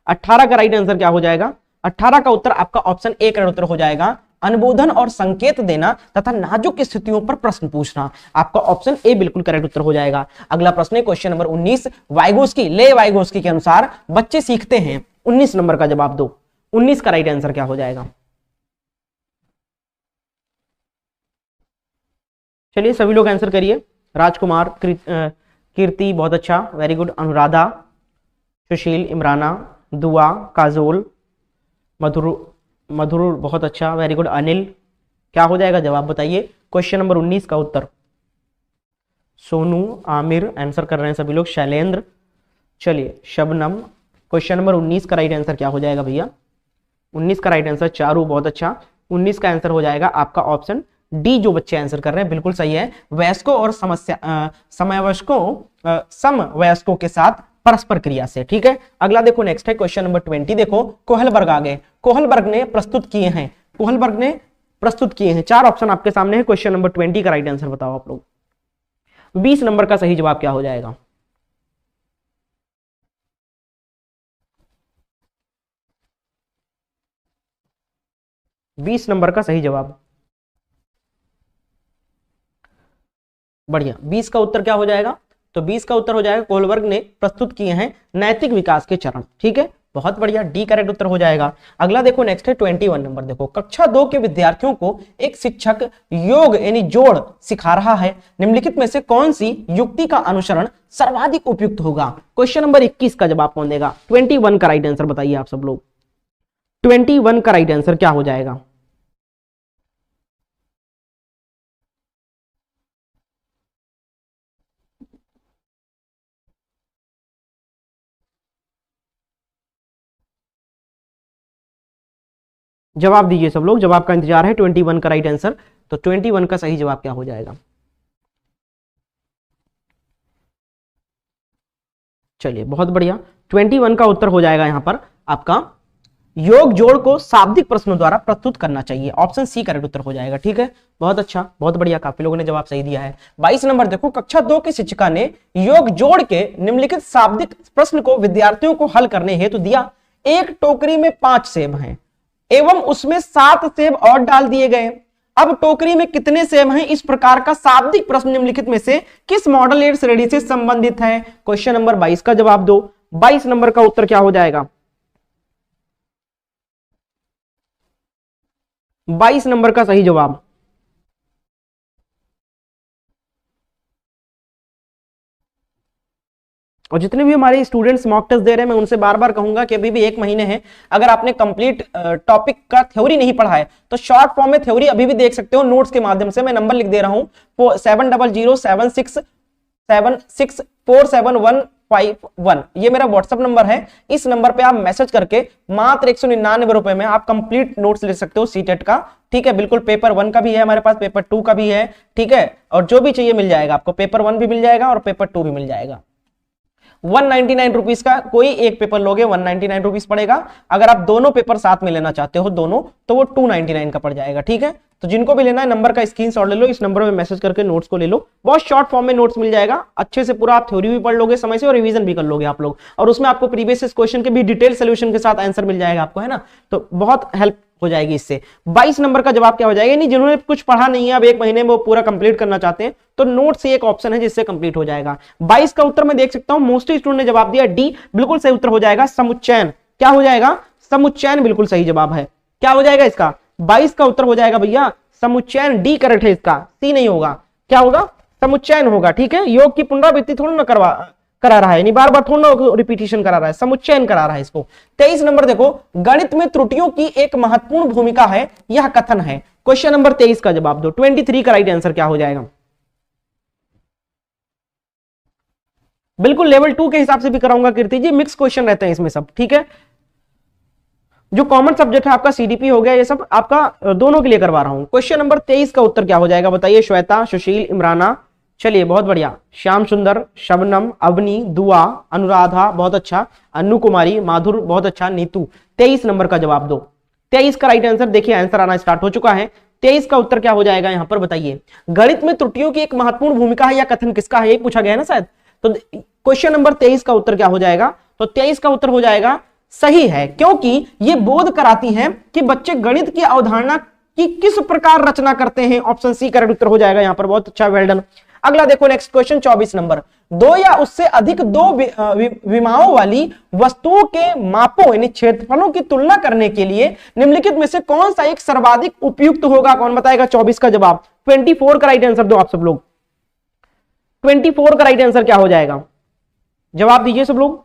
18 का राइट आंसर क्या हो जाएगा? 18 का उत्तर आपका ऑप्शन ए का उत्तर हो जाएगा, अनुबोधन और संकेत देना तथा नाजुक स्थितियों पर प्रश्न पूछना। आपका ऑप्शन ए बिल्कुल करेक्ट उत्तर हो जाएगा। अगला प्रश्न है क्वेश्चन नंबर 19। वाइगोस्की के अनुसार बच्चे सीखते हैं। 19 नंबर का जवाब दो। 19 का राइट आंसर क्या हो जाएगा? चलिए सभी लोग आंसर करिए। राजकुमार, कीर्ति, बहुत अच्छा, वेरी गुड, अनुराधा, सुशील, इमराना, दुआ, काजोल, मधुर, मधुर, बहुत अच्छा, वेरी गुड, अनिल। क्या हो जाएगा जवाब बताइए? क्वेश्चन नंबर 19 का उत्तर। सोनू, आमिर आंसर कर रहे हैं सभी लोग, शैलेंद्र, चलिए शबनम। क्वेश्चन नंबर 19 का राइट आंसर क्या हो जाएगा भैया? 19 का राइट आंसर चारू, बहुत अच्छा। 19 का आंसर हो जाएगा आपका ऑप्शन डी, जो बच्चे आंसर कर रहे हैं बिल्कुल सही है। वयस्कों और समवयस्कों के साथ परस्पर क्रिया से। ठीक है, अगला देखो नेक्स्ट है क्वेश्चन नंबर 20। देखो कोहलबर्ग आ गए। कोहलबर्ग ने प्रस्तुत किए हैं, कोहलबर्ग ने प्रस्तुत किए हैं। 4 ऑप्शन आपके सामने है। क्वेश्चन नंबर 20 का राइट आंसर बताओ आप लोग। 20 नंबर का सही जवाब क्या हो जाएगा? बीस नंबर का सही जवाब, बढ़िया। 20 का उत्तर क्या हो जाएगा? तो 20 का उत्तर हो जाएगा कोहलबर्ग ने प्रस्तुत किए हैं नैतिक विकास के चरण। ठीक है, बहुत बढ़िया, डी करेक्ट उत्तर हो जाएगा। अगला देखो नेक्स्ट है 21 नंबर। देखो कक्षा 2 के विद्यार्थियों को एक शिक्षक योग यानी जोड़ सिखा रहा है। निम्नलिखित में से कौन सी युक्ति का अनुसरण सर्वाधिक उपयुक्त होगा? क्वेश्चन नंबर 21 का जवाब कौन देगा? 21 का राइट आंसर बताइए आप सब लोग। 21 का राइट आंसर क्या हो जाएगा? जवाब दीजिए सब लोग, जवाब का इंतजार है। 21 का राइट आंसर, तो 21 का सही जवाब क्या हो जाएगा? चलिए बहुत बढ़िया, 21 का उत्तर हो जाएगा यहां पर आपका योग जोड़ को शाब्दिक प्रश्नों द्वारा प्रस्तुत करना चाहिए। ऑप्शन सी करेक्ट उत्तर हो जाएगा। ठीक है, बहुत अच्छा, बहुत बढ़िया, काफी लोगों ने जवाब सही दिया है। 22 नंबर देखो, कक्षा 2 की शिक्षिका ने योग जोड़ के निम्नलिखित शाब्दिक प्रश्न को विद्यार्थियों को हल करने हेतु दिया। एक टोकरी में 5 सेब हैं एवं उसमें 7 सेब और डाल दिए गए। अब टोकरी में कितने सेब हैं? इस प्रकार का शाब्दिक प्रश्न निम्नलिखित में से किस मॉडल श्रेणी से संबंधित है? क्वेश्चन नंबर 22 का जवाब दो। 22 नंबर का उत्तर क्या हो जाएगा? 22 नंबर का सही जवाब। और जितने भी हमारे स्टूडेंट्स मॉक टेस्ट दे रहे हैं, मैं उनसे बार बार कहूंगा कि अभी भी 1 महीने हैं, अगर आपने कंप्लीट टॉपिक का थ्योरी नहीं पढ़ा है तो शॉर्ट फॉर्म में थ्योरी अभी भी देख सकते हो नोट्स के माध्यम से। मैं नंबर लिख दे रहा हूं 700767647151, ये मेरा व्हाट्सएप नंबर है। इस नंबर पे आप मैसेज करके मात्र 199 रुपए में आप कंप्लीट नोट्स ले सकते हो सीटेट का। ठीक है, बिल्कुल पेपर 1 का भी है हमारे पास, पेपर 2 का भी है। ठीक है, और जो भी चाहिए मिल जाएगा आपको, पेपर 1 भी मिल जाएगा और पेपर 2 भी मिल जाएगा। 199 रुपीज का कोई एक पेपर लोगे 199 रुपीज पड़ेगा। अगर आप दोनों पेपर साथ में लेना चाहते हो दोनों, तो वो 299 का पड़ जाएगा। ठीक है, तो जिनको भी लेना है नंबर का स्क्रीनशॉट ले लो, इस नंबर में मैसेज करके नोट्स को ले लो। बहुत शॉर्ट फॉर्म में नोट्स मिल जाएगा, अच्छे से पूरा आप थ्योरी भी पढ़ लोगे समय से और रिवीजन भी कर लोगे आप लोग, और उसमें आपको प्रीवियस क्वेश्चन के भी डिटेल सोल्यूशन के साथ आंसर मिल जाएगा आपको, है ना, तो बहुत हेल्प हो जाएगी इससे। 22 नंबर का जवाब क्या हो जाएगा? नहीं, जिन्होंने कुछ पढ़ा नहीं है अब 1 महीने में वो पूरा कंप्लीट करना चाहते हैं, तो नोट से एक ऑप्शन है जिससे कंप्लीट हो जाएगा। 22 का उत्तर मैं देख सकता हूं मोस्टली स्टूडेंट ने जवाब दिया डी, बिल्कुल सही उत्तर हो जाएगा समुच्चयन। क्या हो जाएगा? समुच्चयन बिल्कुल सही जवाब है। क्या हो जाएगा इसका? 22 का उत्तर हो जाएगा भैया समुच्चयन, डी करेक्ट है इसका, सी नहीं होगा। क्या होगा? समुच्चयन होगा। ठीक है, योग की पुनरावृत्ति थोड़ा ना करा रहा है, नहीं बार बार थोड़ा ना रिपीटिशन करा रहा है, समुच्चयन करा रहा है इसको। 23 नंबर देखो, गणित में त्रुटियों की एक महत्वपूर्ण भूमिका है, यह कथन है। क्वेश्चन नंबर 23 का जवाब दो। 23 का राइट आंसर क्या हो जाएगा? बिल्कुल लेवल 2 के हिसाब से भी कराऊंगा कीर्ति जी, मिक्स क्वेश्चन रहते हैं इसमें सब। ठीक है, जो कॉमन सब्जेक्ट है आपका सीडीपी हो गया, ये सब आपका दोनों के लिए करवा रहा हूं। क्वेश्चन नंबर 23 का उत्तर क्या हो जाएगा बताइए? श्वेता, सुशील, इमराना, चलिए बहुत बढ़िया, श्याम सुंदर, शबनम, अवनी, दुआ, अनुराधा, बहुत अच्छा, अनु कुमारी, माधुर, बहुत अच्छा, नीतू। 23 नंबर का जवाब दो। 23 का राइट आंसर, देखिए आंसर आना स्टार्ट हो चुका है। 23 का उत्तर क्या हो जाएगा यहां पर बताइए? गणित में त्रुटियों की एक महत्वपूर्ण भूमिका है, या कथन किसका है, यही पूछा गया है ना शायद। तो क्वेश्चन नंबर 23 का उत्तर क्या हो जाएगा? तो 23 का उत्तर हो जाएगा सही है, क्योंकि ये बोध कराती हैं कि बच्चे गणित की अवधारणा की किस प्रकार रचना करते हैं। ऑप्शन सी करेक्ट उत्तर हो जाएगा यहां पर, बहुत अच्छा, वेल डन। अगला देखो नेक्स्ट क्वेश्चन 24 नंबर, दो या उससे अधिक दो विमाओं वाली वस्तुओं के मापों यानी क्षेत्रफलों की तुलना करने के लिए निम्नलिखित में से कौन सा एक सर्वाधिक उपयुक्त होगा? कौन बताएगा? 24 का जवाब। 24 का राइट आंसर दो आप सब लोग। 24 का राइट आंसर क्या हो जाएगा? जवाब दीजिए सब लोग।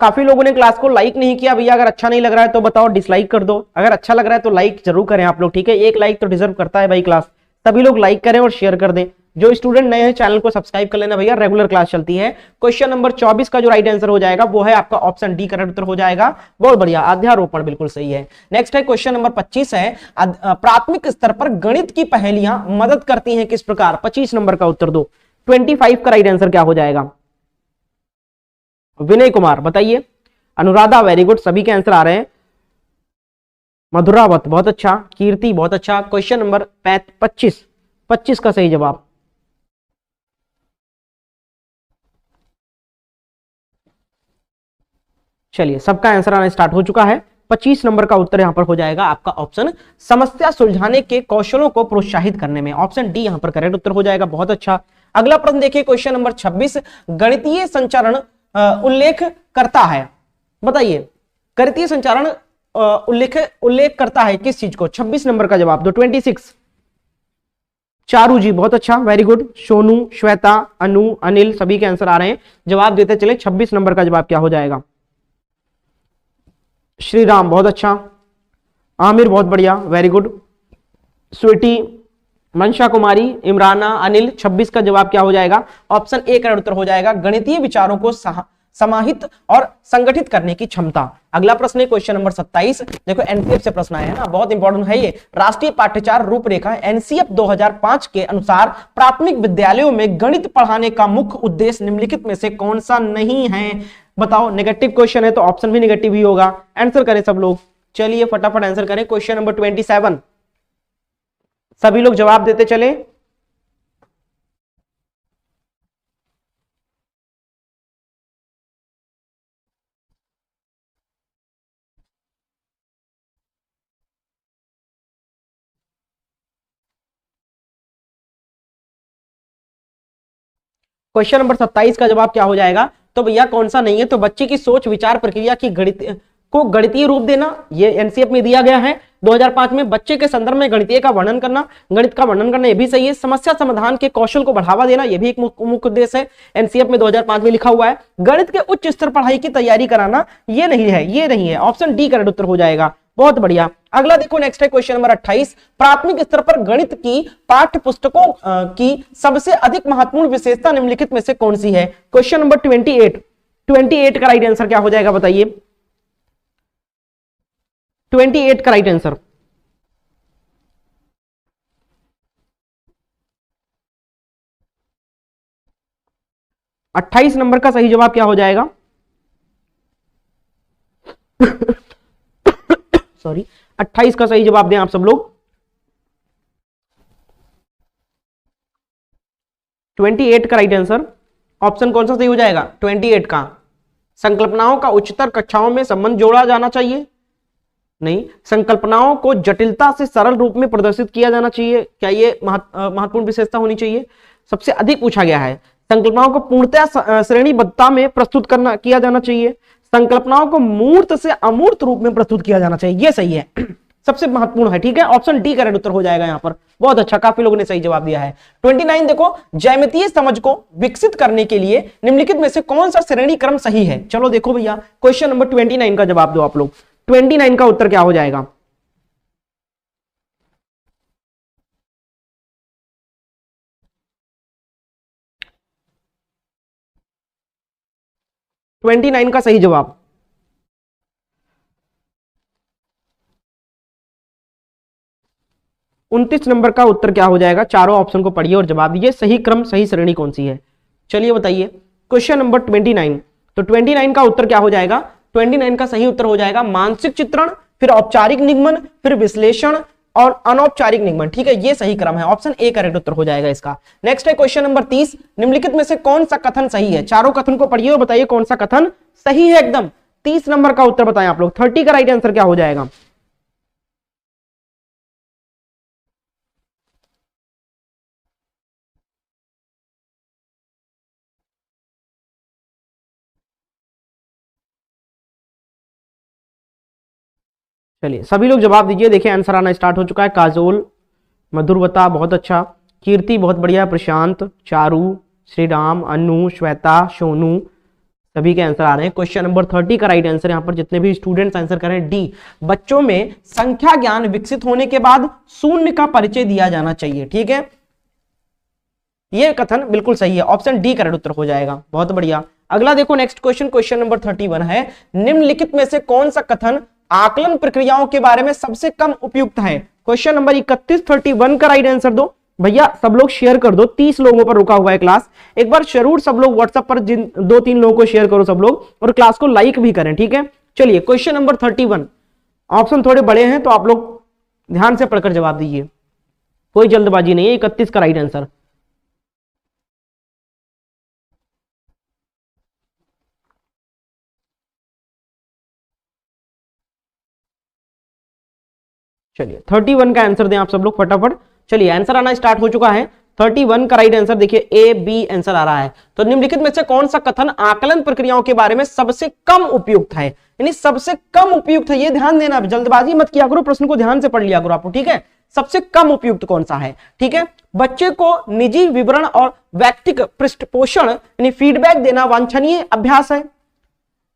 काफी लोगों ने क्लास को लाइक नहीं किया भैया, अगर अच्छा नहीं लग रहा है तो बताओ डिसलाइक कर दो, अगर अच्छा लग रहा है तो लाइक जरूर करें आप लोग। ठीक है, एक लाइक तो डिजर्व करता है भाई क्लास, सभी लोग लाइक करें और शेयर कर दें। जो स्टूडेंट नए हैं चैनल को सब्सक्राइब कर लेना भैया, रेगुलर क्लास चलती है। क्वेश्चन नंबर 24 का जो राइट आंसर हो जाएगा वो है आपका ऑप्शन डी करेक्ट उत्तर हो जाएगा। बहुत बढ़िया, अध्यारोपण बिल्कुल सही है। नेक्स्ट है क्वेश्चन नंबर 25 है, प्राथमिक स्तर पर गणित की पहेलियां मदद करती हैं किस प्रकार? 25 नंबर का उत्तर दो। 25 का राइट आंसर क्या हो जाएगा? विनय कुमार बताइए। अनुराधा वेरी गुड, सभी के आंसर आ रहे हैं। मधुरावत बहुत अच्छा, कीर्ति बहुत अच्छा। क्वेश्चन नंबर 25 का सही जवाब। चलिए सबका आंसर आना स्टार्ट हो चुका है। 25 नंबर का उत्तर यहां पर हो जाएगा आपका ऑप्शन समस्या सुलझाने के कौशलों को प्रोत्साहित करने में। ऑप्शन डी यहां पर करेक्ट उत्तर हो जाएगा। बहुत अच्छा। अगला प्रश्न देखिए, क्वेश्चन नंबर 26, गणितीय संचारण उल्लेख करता है, बताइए गणितीय संचारण उल्लेख करता है किस चीज को? 26 नंबर का जवाब दो। 26। चारू जी बहुत अच्छा, वेरी गुड। सोनू, श्वेता, अनु, अनिल, सभी के आंसर आ रहे हैं, जवाब देते चले। 26 नंबर का जवाब क्या हो जाएगा? श्री राम बहुत अच्छा, आमिर बहुत बढ़िया, वेरी गुड। स्वीटी, मनशा कुमारी, इमराना, अनिल, 26 का जवाब क्या हो जाएगा? ऑप्शन ए करेक्ट उत्तर हो जाएगा, गणितीय विचारों को समाहित और संगठित करने की क्षमता। अगला प्रश्न है क्वेश्चन नंबर 27, देखो एनसीएफ से प्रश्न आया है ना, बहुत इंपॉर्टेंट है ये। राष्ट्रीय पाठ्यचर्या रूपरेखा एनसीएफ 2005 के अनुसार प्राथमिक विद्यालयों में गणित पढ़ाने का मुख्य उद्देश्य निम्नलिखित में से कौन सा नहीं है? बताओ, नेगेटिव क्वेश्चन है तो ऑप्शन भी नेगेटिव ही होगा। आंसर करें सब लोग, चलिए फटाफट आंसर करें। क्वेश्चन नंबर 27 सभी लोग जवाब देते चले। क्वेश्चन नंबर 27 का जवाब क्या हो जाएगा? तो भैया कौन सा नहीं है, तो बच्चे की सोच विचार प्रक्रिया की गणितीय रूप देना, ये एनसीएफ में दिया गया है 2005 में। बच्चे के संदर्भ में गणितीय का वर्णन करना, गणित का वर्णन करना, ये भी सही है। समस्या समाधान के कौशल को बढ़ावा देना, ये भी एक मुख्य उद्देश्य है, एनसीएफ में 2005 में लिखा हुआ है। गणित के उच्च स्तर पढ़ाई की तैयारी कराना, ये नहीं है, ये नहीं है। ऑप्शन डी करेक्ट उत्तर हो जाएगा। बहुत बढ़िया। अगला देखो, नेक्स्ट है क्वेश्चन नंबर 28। प्राथमिक स्तर पर गणित की पाठ्य पुस्तकों की सबसे अधिक महत्वपूर्ण विशेषता निम्नलिखित में से कौन सी है? क्वेश्चन नंबर 28 का राइट आंसर क्या हो जाएगा बताइए? 28 का राइट आंसर, अट्ठाईस नंबर का सही जवाब क्या हो जाएगा? सॉरी, 28 का सही जवाब दें आप सब लोग। 28 का राइट आंसर, ऑप्शन कौन सा सही हो जाएगा? 28 का। संकल्पनाओं का उच्चतर कक्षाओं में संबंध जोड़ा जाना चाहिए, नहीं। संकल्पनाओं को जटिलता से सरल रूप में प्रदर्शित किया जाना चाहिए, क्या ये महत्वपूर्ण विशेषता होनी चाहिए? सबसे अधिक पूछा गया है। संकल्पनाओं को पूर्णतः श्रेणीबद्धता में प्रस्तुत किया जाना चाहिए। संकल्पनाओं को मूर्त से अमूर्त रूप में प्रस्तुत किया जाना चाहिए, ये सही है, सबसे महत्वपूर्ण है, ठीक है। ऑप्शन डी करेक्ट उत्तर हो जाएगा यहाँ पर। बहुत अच्छा, काफी लोगों ने सही जवाब दिया है। 29 देखो, ज्यामितीय समझ को विकसित करने के लिए निम्नलिखित में से कौन सा श्रेणी क्रम सही है? चलो देखो भैया, क्वेश्चन नंबर 29 का जवाब दो आप लोग। 29 का उत्तर क्या हो जाएगा? ट्वेंटी 29 का सही जवाब, उनतीस नंबर का उत्तर क्या हो जाएगा? चारों ऑप्शन को पढ़िए और जवाब दीजिए, सही क्रम सही श्रेणी कौन सी है? चलिए बताइए। क्वेश्चन नंबर 29, तो 29 का उत्तर क्या हो जाएगा? 29 का सही उत्तर हो जाएगा मानसिक चित्रण, फिर औपचारिक निगमन, फिर विश्लेषण और अनौपचारिक निगमन, ठीक है, ये सही क्रम है। ऑप्शन ए करेक्ट उत्तर हो जाएगा इसका। नेक्स्ट है क्वेश्चन नंबर 30। निम्नलिखित में से कौन सा कथन सही है? चारों कथन को पढ़िए और बताइए कौन सा कथन सही है एकदम। 30 नंबर का उत्तर बताएं आप लोग। 30 का राइट आंसर क्या हो जाएगा? चलिए सभी लोग जवाब दीजिए। देखिए आंसर आना स्टार्ट हो चुका है। काजोल, मधुरवता बहुत अच्छा, कीर्ति बहुत बढ़िया, प्रशांत, चारू, श्रीराम, अनु, श्वेता, सोनू, सभी के आंसर आ रहे हैं। क्वेश्चन नंबर 30 का राइट आंसर यहाँ पर जितने भी स्टूडेंट्स आंसर कर रहे हैं डी। बच्चों में संख्या ज्ञान विकसित होने के बाद शून्य का परिचय दिया जाना चाहिए, ठीक है, ये कथन बिल्कुल सही है। ऑप्शन डी करेक्ट उत्तर हो जाएगा। बहुत बढ़िया। अगला देखो नेक्स्ट क्वेश्चन, क्वेश्चन नंबर 31 है। निम्नलिखित में से कौन सा कथन आकलन प्रक्रियाओं के बारे में सबसे कम उपयुक्त है? क्वेश्चन नंबर 31 का राइट आंसर दो भैया। सब लोग शेयर कर दो, 30 लोगों पर रुका हुआ है क्लास। एक बार जरूर सब लोग व्हाट्सएप पर जिन 2-3 लोगों को शेयर करो सब लोग, और क्लास को लाइक भी करें, ठीक है। चलिए क्वेश्चन नंबर 31, ऑप्शन थोड़े बड़े हैं तो आप लोग ध्यान से पढ़कर जवाब दीजिए, कोई जल्दबाजी नहीं है। 31 का राइट आंसर, चलिए 31 का आंसर दें आप सब लोग फटाफट। चलिए आंसर आना स्टार्ट हो चुका है। 31 का राइट आंसर देखिए ए बी आंसर आ रहा है। तो निम्नलिखित में से कौन सा कथन आकलन प्रक्रियाओं के बारे में सबसे कम उपयुक्त है? यानी सबसे कम उपयुक्त है, ये ध्यान देना, जल्दबाजी मत किया करो, प्रश्न को ध्यान से पढ़ लिया करो आपको, ठीक है। सबसे कम उपयुक्त कौन सा है, ठीक है। बच्चे को निजी विवरण और व्यक्तिगत पृष्ठपोषण यानी फीडबैक देना वांछनीय अभ्यास है।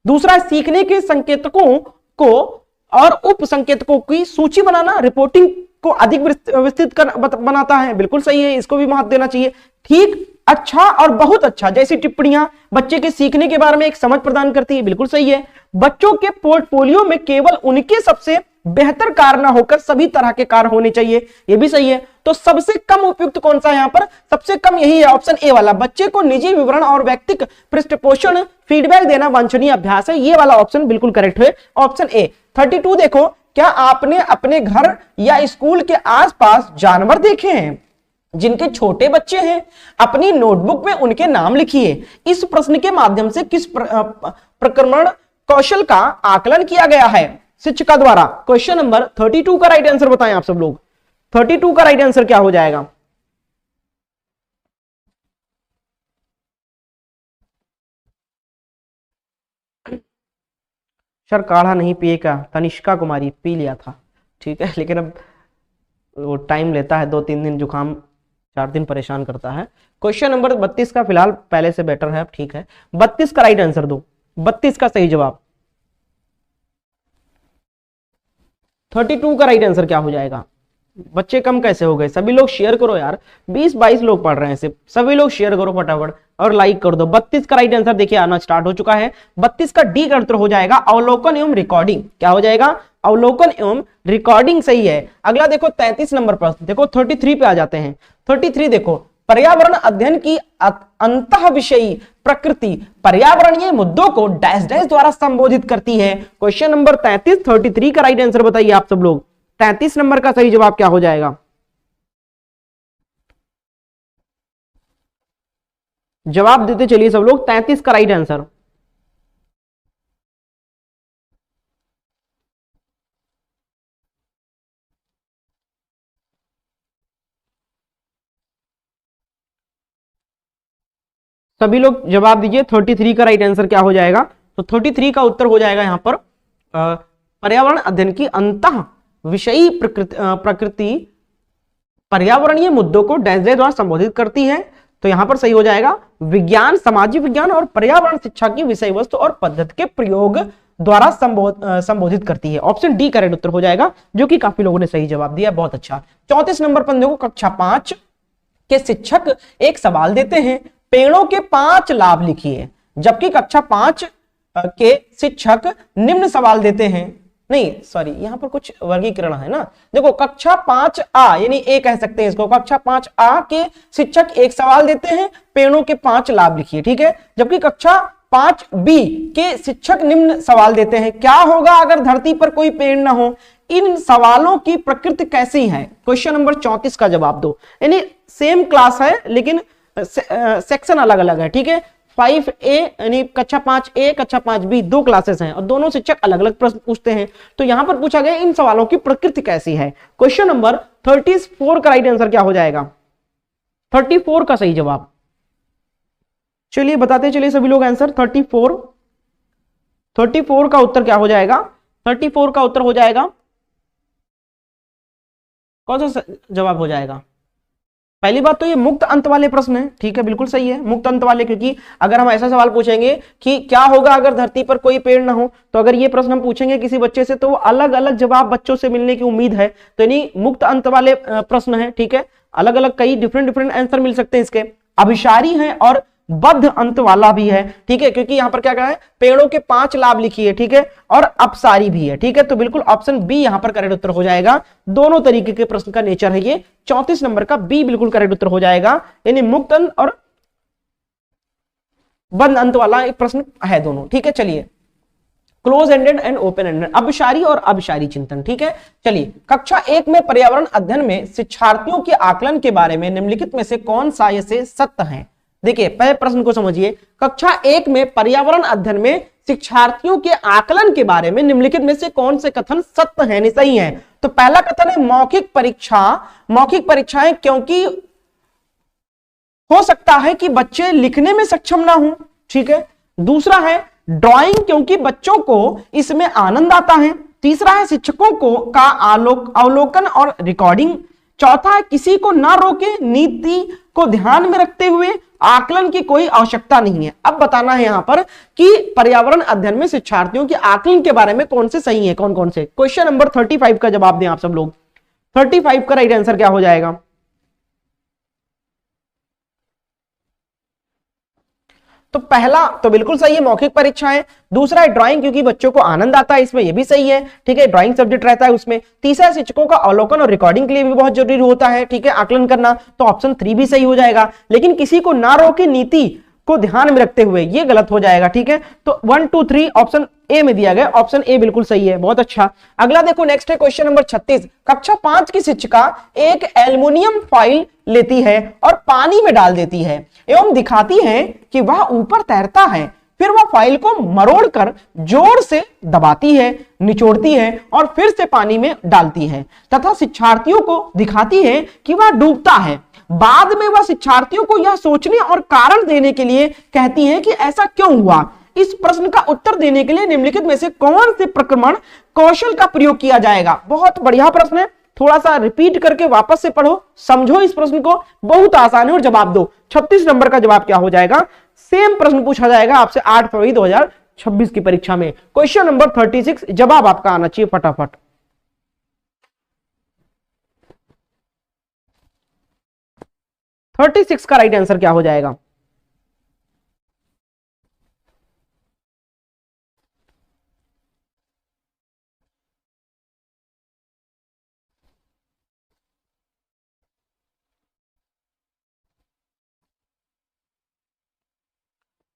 दूसरा, सीखने के संकेतकों को और उप संकेतकों की सूची बनाना रिपोर्टिंग को अधिक विस्तृत बनाता है, बिल्कुल सही है, इसको भी महत्व देना चाहिए। ठीक, अच्छा और बहुत अच्छा जैसी टिप्पणियां बच्चे के सीखने के बारे में एक समझ प्रदान करती है, बिल्कुल सही है। बच्चों के पोर्टफोलियो में केवल उनके सबसे बेहतर कार ना होकर सभी तरह के कार होने चाहिए, ये भी सही है। तो सबसे कम उपयुक्त कौन सा है यहां पर? सबसे कम यही है, ऑप्शन ए वाला। बच्चे को निजी विवरण और व्यक्तिगत पृष्ठपोषण फीडबैक देना वांछनीय अभ्यास है, ये वाला ऑप्शन बिल्कुल करेक्ट है, ऑप्शन ए। 32 देखो, क्या आपने अपने घर या स्कूल के आसपास जानवर देखे हैं जिनके छोटे बच्चे हैं? अपनी नोटबुक में उनके नाम लिखिए। इस प्रश्न के माध्यम से किस प्रक्रमण कौशल का आकलन किया गया है शिक्षिका द्वारा? क्वेश्चन नंबर 32 का राइट आंसर बताएं आप सब लोग। 32 का राइट आंसर क्या हो जाएगा? सर काढ़ा नहीं पिए का, तनिष्का कुमारी पी लिया था, ठीक है, लेकिन अब वो टाइम लेता है, 2-3 दिन, जुकाम 4 दिन परेशान करता है। क्वेश्चन नंबर 32 का फिलहाल पहले से बेटर है, अब ठीक है। 32 का राइट आंसर दो, 32 का सही जवाब। 32 का राइट आंसर क्या हो जाएगा? बच्चे कम कैसे हो गए? सभी लोग शेयर करो यार, 20-22 लोग पढ़ रहे हैं सिर्फ, सभी लोग शेयर करो फटाफट और लाइक कर दो। 32 का राइट आंसर देखिए आना स्टार्ट हो चुका है। 32 का डी का उत्तर हो जाएगा अवलोकन एवं रिकॉर्डिंग। क्या हो जाएगा? अवलोकन एवं रिकॉर्डिंग सही है। अगला देखो 33 नंबर प्रश्न, देखो 33 पे आ जाते हैं। 33 देखो, पर्यावरण अध्ययन की अंतः विषयी प्रकृति पर्यावरणीय मुद्दों को डैश डैश द्वारा संबोधित करती है। क्वेश्चन नंबर 33 का राइट आंसर बताइए आप सब लोग। 33 नंबर का सही जवाब क्या हो जाएगा? जवाब देते चलिए सब लोग। 33 का राइट आंसर, सभी लोग जवाब दीजिए। 33 का राइट आंसर क्या हो जाएगा? तो 33 का उत्तर हो जाएगा यहां पर पर्यावरण अध्ययन की अंतः विषयी प्रकृति पर्यावरणीय मुद्दों को डैश डैश द्वारा संबोधित करती है। तो यहां पर सही हो जाएगा विज्ञान, सामाजिक विज्ञान और पर्यावरण शिक्षा की विषय वस्तु और पद्धति के प्रयोग द्वारा संबोधित करती है। ऑप्शन डी करेक्ट उत्तर हो जाएगा, जो कि काफी लोगों ने सही जवाब दिया, बहुत अच्छा। 34 नंबर पर देखो, कक्षा 5 के शिक्षक एक सवाल देते हैं, पेड़ों के 5 लाभ लिखिए। जबकि कक्षा 5 के शिक्षक निम्न सवाल देते हैं, नहीं सॉरी, यहां पर कुछ वर्गीकरण है ना। देखो कक्षा 5A यानी ए कह सकते हैं इसको, कक्षा 5A के शिक्षक एक सवाल देते हैं, पेड़ों के 5 लाभ लिखिए, ठीक है। जबकि कक्षा 5B के शिक्षक निम्न सवाल देते हैं, क्या होगा अगर धरती पर कोई पेड़ ना हो? इन सवालों की प्रकृति कैसी है? क्वेश्चन नंबर 34 का जवाब दो। यानी सेम क्लास है लेकिन सेक्शन अलग अलग है, ठीक है। 5A यानी कक्षा 5A कक्षा 5B 2 क्लासेस हैं और दोनों शिक्षक अलग अलग प्रश्न पूछते हैं। तो यहां पर पूछा गया इन सवालों की प्रकृति कैसी है। क्वेश्चन नंबर 34 का राइट आंसर क्या हो जाएगा? 34 का सही जवाब, चलिए बताते चलिए सभी लोग आंसर। 34 का उत्तर क्या हो जाएगा? 34 का उत्तर हो जाएगा, कौन सा जवाब हो जाएगा? पहली बात तो ये मुक्त अंत वाले प्रश्न है, ठीक है, बिल्कुल सही है, मुक्त अंत वाले। क्योंकि अगर हम ऐसा सवाल पूछेंगे कि क्या होगा अगर धरती पर कोई पेड़ ना हो, तो अगर ये प्रश्न हम पूछेंगे किसी बच्चे से तो अलग अलग जवाब बच्चों से मिलने की उम्मीद है। तो यानी मुक्त अंत वाले प्रश्न है, ठीक है। अलग अलग कई डिफरेंट आंसर मिल सकते हैं इसके। अभिसारी है और बद्ध अंत वाला भी है, ठीक है, क्योंकि यहां पर क्या कहा है, पेड़ों के 5 लाभ लिखिए, ठीक है, और अपसारी भी है, ठीक है। तो बिल्कुल ऑप्शन बी यहां पर करेक्ट उत्तर हो जाएगा। दोनों तरीके के प्रश्न का नेचर है ये। 34 नंबर का बी बिल्कुल करेक्ट उत्तर हो जाएगा, यानी मुक्त अंत और बंद अंत वाला एक प्रश्न है दोनों, ठीक है। चलिए close ended and open ended, अभिसारी और अभिसारी चिंतन, ठीक है। चलिए कक्षा 1 में पर्यावरण अध्ययन में शिक्षार्थियों के आकलन के बारे में निम्नलिखित में से कौन सा ये सत्य है? देखिए पहले प्रश्न को समझिए। कक्षा 1 में पर्यावरण अध्ययन में शिक्षार्थियों के आकलन के बारे में निम्नलिखित में से कौन से कथन सत्य है, नहीं सही है? तो पहला कथन है मौखिक परीक्षाएं, क्योंकि हो सकता है कि बच्चे लिखने में सक्षम ना हो, ठीक है। दूसरा है ड्राइंग, क्योंकि बच्चों को इसमें आनंद आता है। तीसरा है शिक्षकों को का अवलोकन और रिकॉर्डिंग। चौथा है किसी को ना रोके, नीति को ध्यान में रखते हुए आकलन की कोई आवश्यकता नहीं है। अब बताना है यहां पर कि पर्यावरण अध्ययन में शिक्षार्थियों के आकलन के बारे में कौन से सही है, कौन कौन से। क्वेश्चन नंबर 35 का जवाब दें आप सब लोग। 35 का राइट आंसर क्या हो जाएगा? तो पहला तो बिल्कुल सही है, मौखिक परीक्षा है। दूसरा है ड्राइंग, क्योंकि बच्चों को आनंद आता है इसमें, ये भी सही है, ठीक है, ड्राइंग सब्जेक्ट रहता है उसमें। तीसरा शिक्षकों का अवलोकन और रिकॉर्डिंग के लिए भी बहुत जरूरी होता है, ठीक है, आकलन करना, तो ऑप्शन 3 भी सही हो जाएगा। लेकिन किसी को ना रोके नीति को ध्यान में रखते हुए, ये गलत हो जाएगा, ठीक है। तो 1 2 3 ऑप्शन ए में दिया गया, ऑप्शन ए बिल्कुल सही है, बहुत अच्छा। अगला देखो, नेक्स्ट है क्वेश्चन नंबर 36। कक्षा 5 की शिक्षिका एक एल्युमिनियम फॉइल लेती है और पानी में डाल देती है एवं दिखाती है कि वह ऊपर तैरता है। फिर वह फाइल को मरोड़कर जोर से दबाती है, निचोड़ती है और फिर से पानी में डालती है तथा शिक्षार्थियों को दिखाती है कि वह डूबता है। बाद में वह शिक्षार्थियों को यह सोचने और कारण देने के लिए कहती है कि ऐसा क्यों हुआ। इस प्रश्न का उत्तर देने के लिए निम्नलिखित में से कौन से प्रक्रमण कौशल का प्रयोग किया जाएगा। बहुत बढ़िया प्रश्न है, थोड़ा सा रिपीट करके वापस से पढ़ो, समझो इस प्रश्न को, बहुत आसान है और जवाब दो। 36 नंबर का जवाब क्या हो जाएगा, सेम प्रश्न पूछा जाएगा आपसे 8 फरवरी 2026 की परीक्षा में। क्वेश्चन नंबर 36, जवाब आपका आना चाहिए फटाफट। थर्टी सिक्स का राइट आंसर क्या हो जाएगा।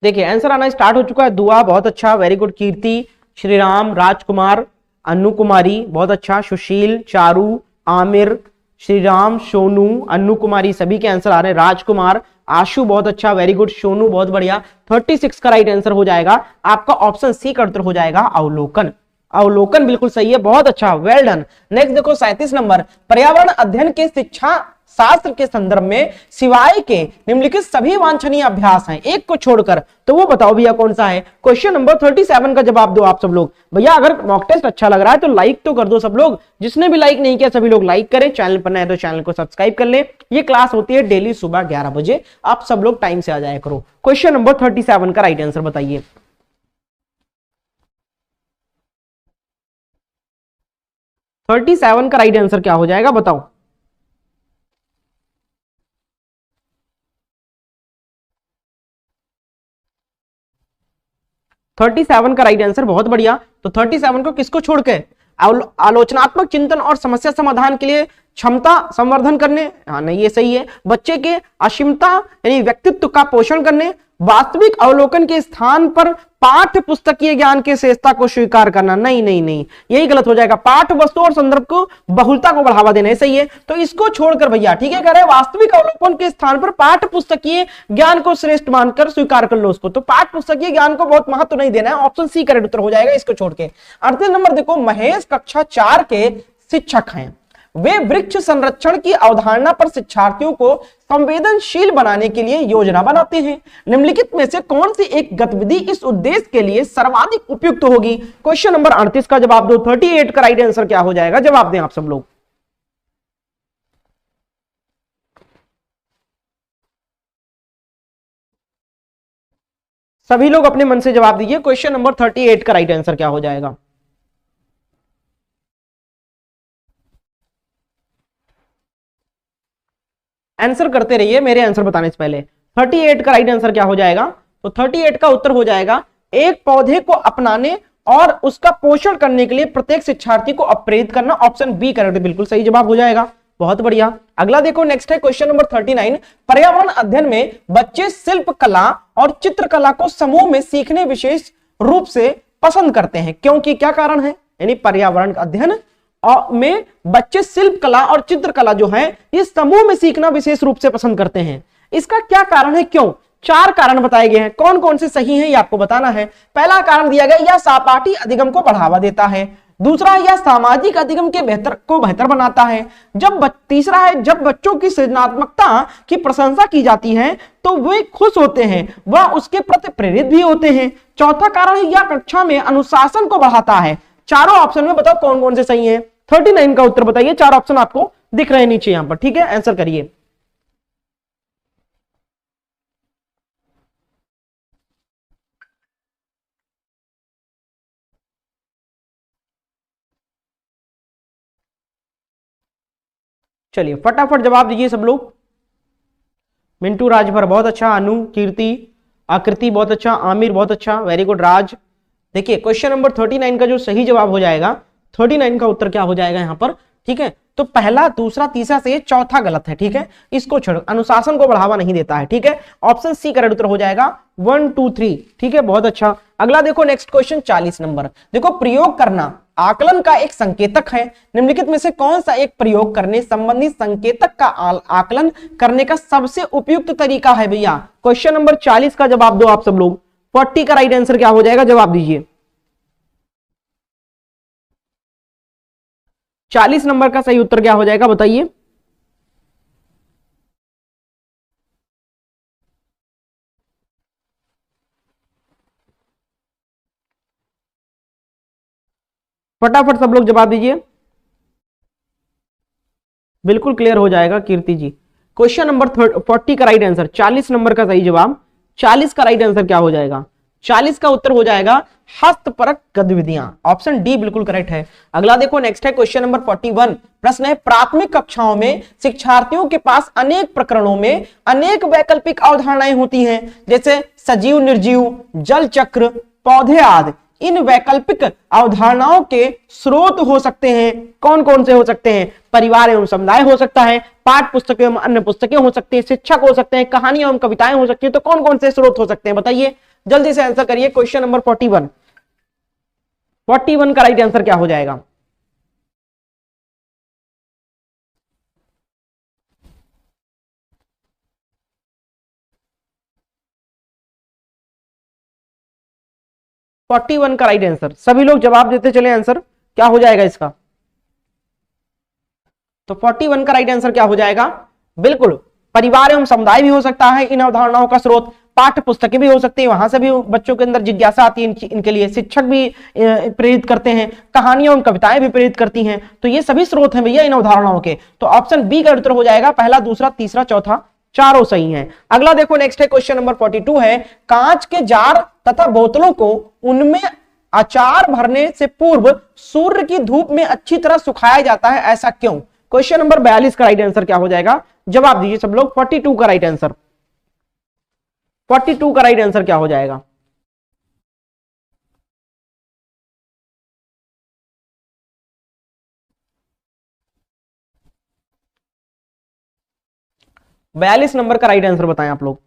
देखिए आंसर आना स्टार्ट हो चुका है। दुआ बहुत अच्छा, वेरी गुड। कीर्ति, श्रीराम, राजकुमार, अनु कुमारी बहुत अच्छा, सुशील, चारू, आमिर, श्रीराम, सोनू, अनु कुमारी, सभी के आंसर आ रहे हैं। राजकुमार, आशु बहुत अच्छा, वेरी गुड। सोनू बहुत बढ़िया। 36 का राइट आंसर हो जाएगा आपका ऑप्शन सी का उत्तर हो जाएगा अवलोकन। अवलोकन बिल्कुल सही है, बहुत अच्छा, वेल डन। नेक्स्ट देखो 37 नंबर, पर्यावरण अध्ययन के शिक्षा शास्त्र के संदर्भ में सिवाय के निम्नलिखित सभी वांछनीय अभ्यास हैं, एक को छोड़कर, तो वो बताओ भैया कौन सा है। क्वेश्चन नंबर 37 का जवाब दो आप सब लोग। भैया अगर मॉक टेस्ट अच्छा लग रहा है तो लाइक तो कर दो सब लोग, जिसने भी लाइक नहीं किया सभी लोग लाइक करें। चैनल पर नए तो चैनल को सब्सक्राइब कर ले। ये क्लास होती है डेली सुबह 11 बजे, आप सब लोग टाइम से आ जाया करो। क्वेश्चन नंबर 37 का राइट आंसर बताइए। 37 का राइट आंसर क्या हो जाएगा बताओ। थर्टी सेवन का राइट आंसर, बहुत बढ़िया। तो 37 को किसको छोड़ के, आलोचनात्मक चिंतन और समस्या समाधान के लिए क्षमता संवर्धन करने, हाँ नहीं ये सही है। बच्चे के असीमता यानी व्यक्तित्व का पोषण करने, वास्तविक अवलोकन के स्थान पर पाठ्य पुस्तकीय ज्ञान के श्रेष्ठता को स्वीकार करना, नहीं नहीं नहीं यही गलत हो जाएगा। पाठ वस्तु और संदर्भ को बहुलता को बढ़ावा देना, सही है। तो इसको छोड़कर भैया, ठीक है, कह रहे हैं वास्तविक अवलोकन के स्थान पर पाठ्य पुस्तकीय ज्ञान को श्रेष्ठ मानकर स्वीकार कर लो उसको। तो पाठ्य पुस्तकीय ज्ञान को बहुत महत्व नहीं देना है, ऑप्शन सी करेक्ट उत्तर हो जाएगा इसको छोड़ के। 38 नंबर देखो, महेश कक्षा 4 के शिक्षक हैं, वे वृक्ष संरक्षण की अवधारणा पर शिक्षार्थियों को संवेदनशील बनाने के लिए योजना बनाते हैं। निम्नलिखित में से कौन सी एक गतिविधि इस उद्देश्य के लिए सर्वाधिक उपयुक्त होगी। क्वेश्चन नंबर 38 का जवाब दो। 38 का राइट आंसर क्या हो जाएगा, जवाब दें आप सब लोग। सभी लोग अपने मन से जवाब दीजिए। क्वेश्चन नंबर 38 का राइट आंसर क्या हो जाएगा। आंसर करते रहिए मेरे आंसर बताने से पहले। 38 का राइट आंसर क्या हो जाएगा, तो 38 का उत्तर हो जाएगा एक पौधे को अपनाने और उसका पोषण करने के लिए प्रत्येक शिक्षार्थी को प्रेरित करना, ऑप्शन बी करेक्ट बिल्कुल सही जवाब हो जाएगा, बहुत बढ़िया। अगला देखो नेक्स्ट है क्वेश्चन नंबर 39, पर्यावरण अध्ययन में बच्चे शिल्प कला और चित्रकला को समूह में सीखने विशेष रूप से पसंद करते हैं, क्योंकि क्या कारण है। यानी पर्यावरण अध्ययन में बच्चे शिल्प कला और चित्रकला जो है ये समूह में सीखना विशेष रूप से पसंद करते हैं, इसका क्या कारण है, क्यों। 4 कारण बताए गए हैं, कौन कौन से सही हैं ये आपको बताना है। पहला कारण दिया गया, यह सहपाठी अधिगम को बढ़ावा देता है। दूसरा, यह सामाजिक अधिगम के बेहतर बनाता है। तीसरा है, जब बच्चों की सृजनात्मकता की प्रशंसा की जाती है तो वे खुश होते हैं, वह उसके प्रति प्रेरित भी होते हैं। चौथा कारण है, यह कक्षा में अनुशासन को बढ़ाता है। चारों ऑप्शन में बताओ कौन कौन से सही हैं। 39 का उत्तर बताइए, 4 ऑप्शन आपको दिख रहे हैं नीचे यहां पर, ठीक है, आंसर करिए। चलिए फटाफट जवाब दीजिए सब लोग। मिंटू राजभर बहुत अच्छा, अनु, कीर्ति, आकृति बहुत अच्छा, आमिर बहुत अच्छा, वेरी गुड राज। देखिए क्वेश्चन नंबर 39 का जो सही जवाब हो जाएगा, 39 का उत्तर क्या हो जाएगा यहाँ पर, ठीक है। तो पहला, दूसरा, तीसरा से चौथा गलत है, ठीक है, इसको छोड़ो, अनुशासन को बढ़ावा नहीं देता है, ठीक है। ऑप्शन सी करेक्ट उत्तर हो जाएगा 1 2 3, ठीक है, बहुत अच्छा। अगला देखो नेक्स्ट क्वेश्चन 40 नंबर। देखो प्रयोग करना आकलन का एक संकेतक है, निम्नलिखित में से कौन सा एक प्रयोग करने संबंधी संकेतक का आकलन करने का सबसे उपयुक्त तरीका है भैया। क्वेश्चन नंबर 40 का जवाब दो आप सब लोग। 40 का राइट आंसर क्या हो जाएगा, जवाब दीजिए। 40 नंबर का सही उत्तर क्या हो जाएगा बताइए। फटाफट सब लोग जवाब दीजिए, बिल्कुल क्लियर हो जाएगा कीर्ति जी। क्वेश्चन नंबर 40 का राइट आंसर, 40 नंबर का सही जवाब, 40 का राइट आंसर क्या हो जाएगा, 40 का उत्तर हो जाएगा हस्तपरक गतिविधियां, ऑप्शन डी बिल्कुल करेक्ट है। अगला देखो नेक्स्ट है क्वेश्चन नंबर 41। प्रश्न है प्राथमिक कक्षाओं में शिक्षार्थियों के पास अनेक प्रकरणों में अनेक वैकल्पिक अवधारणाएं होती हैं, जैसे सजीव निर्जीव, जल चक्र, पौधे आदि। इन वैकल्पिक अवधारणाओं के स्रोत हो सकते हैं, कौन कौन से हो सकते हैं, परिवार एवं समुदाय हो सकता है, पाठ पुस्तकें एवं अन्य पुस्तकें हो सकती हैं, शिक्षक हो सकते हैं, कहानियां एवं कविताएं हो सकती हैं। तो कौन कौन से स्रोत हो सकते हैं बताइए, जल्दी से आंसर करिए। क्वेश्चन नंबर 41, 41 का राइट आंसर क्या हो जाएगा। फोर्टी वन का राइट आंसर, सभी लोग जवाब देते चले, आंसर क्या हो जाएगा इसका। तो 41 का राइट आंसर क्या हो जाएगा, बिल्कुल परिवार एवं समुदाय भी हो सकता है इन अवधारणाओं का स्रोत, पाठ्य पुस्तकें भी हो सकती है, वहां से भी बच्चों के अंदर जिज्ञासा आती है इनके लिए, शिक्षक भी प्रेरित करते हैं, कहानियां एवं कविताएं भी प्रेरित करती हैं। तो ये सभी स्रोत हैं भैया इन अवधारणाओं के। तो ऑप्शन बी का उत्तर हो जाएगा पहला, दूसरा, तीसरा, चौथा, चारों सही हैं। अगला देखो नेक्स्ट है क्वेश्चन नंबर 42 है, कांच के जार तथा बोतलों को उनमें अचार भरने से पूर्व सूर्य की धूप में अच्छी तरह सुखाया जाता है, ऐसा क्यों। क्वेश्चन नंबर 42 का राइट आंसर क्या हो जाएगा, जवाब दीजिए सब लोग। 42 का राइट आंसर, 42 का राइट आंसर क्या हो जाएगा। बयालीस नंबर का राइट आंसर बताएं आप लोग।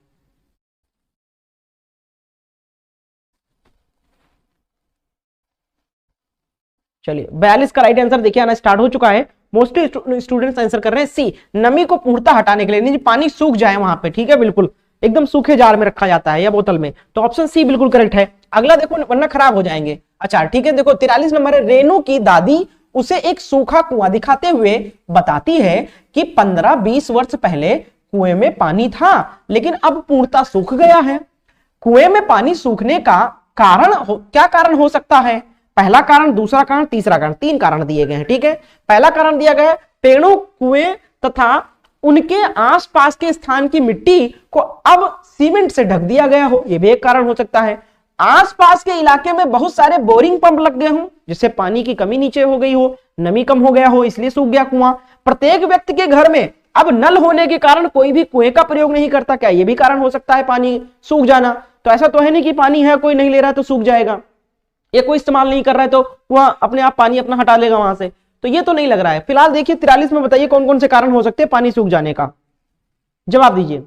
चलिए 42 का राइट आंसर देखिए आना स्टार्ट हो चुका है। मोस्टली स्टूडेंट्स आंसर कर रहे हैं सी, नमी को पूर्णतः हटाने के लिए, नहीं पानी सूख जाए वहां पे, ठीक है, बिल्कुल एकदम सूखे जार में रखा जाता है या बोतल में। तो ऑप्शन सी बिल्कुल करेक्ट है। अगला देखो वरना खराब हो जाएंगे। अच्छा ठीक है, देखो 43 नंबर है, रेनू की दादी उसे एक सूखा कुआं दिखाते हुए बताती है कि 15-20 वर्ष पहले कुएं में पानी था लेकिन अब पूर्णतः सूख गया है। कुएं में पानी सूखने का क्या कारण हो सकता है, पहला कारण, दूसरा कारण, तीसरा कारण, 3 कारण दिए गए हैं, ठीक है। पहला कारण दिया गया है पेड़ों, कुएं तथा उनके आसपास के स्थान की मिट्टी को अब सीमेंट से ढक दिया गया हो, यह भी एक कारण हो सकता है। आसपास के इलाके में बहुत सारे बोरिंग पंप लग गए हों जिससे पानी की कमी नीचे हो गई हो, नमी कम हो गया हो इसलिए सूख गया कुआं। प्रत्येक व्यक्ति के घर में अब नल होने के कारण कोई भी कुएं का प्रयोग नहीं करता, क्या यह भी कारण हो सकता है पानी सूख जाना। तो ऐसा तो है नहीं कि पानी है कोई नहीं ले रहा है तो सूख जाएगा, ये कोई इस्तेमाल नहीं कर रहा है तो वह अपने आप पानी अपना हटा लेगा वहां से, तो ये तो नहीं लग रहा है। फिलहाल देखिए 43 में बताइए कौन कौन से कारण हो सकते हैं पानी सूख जाने का, जवाब दीजिए।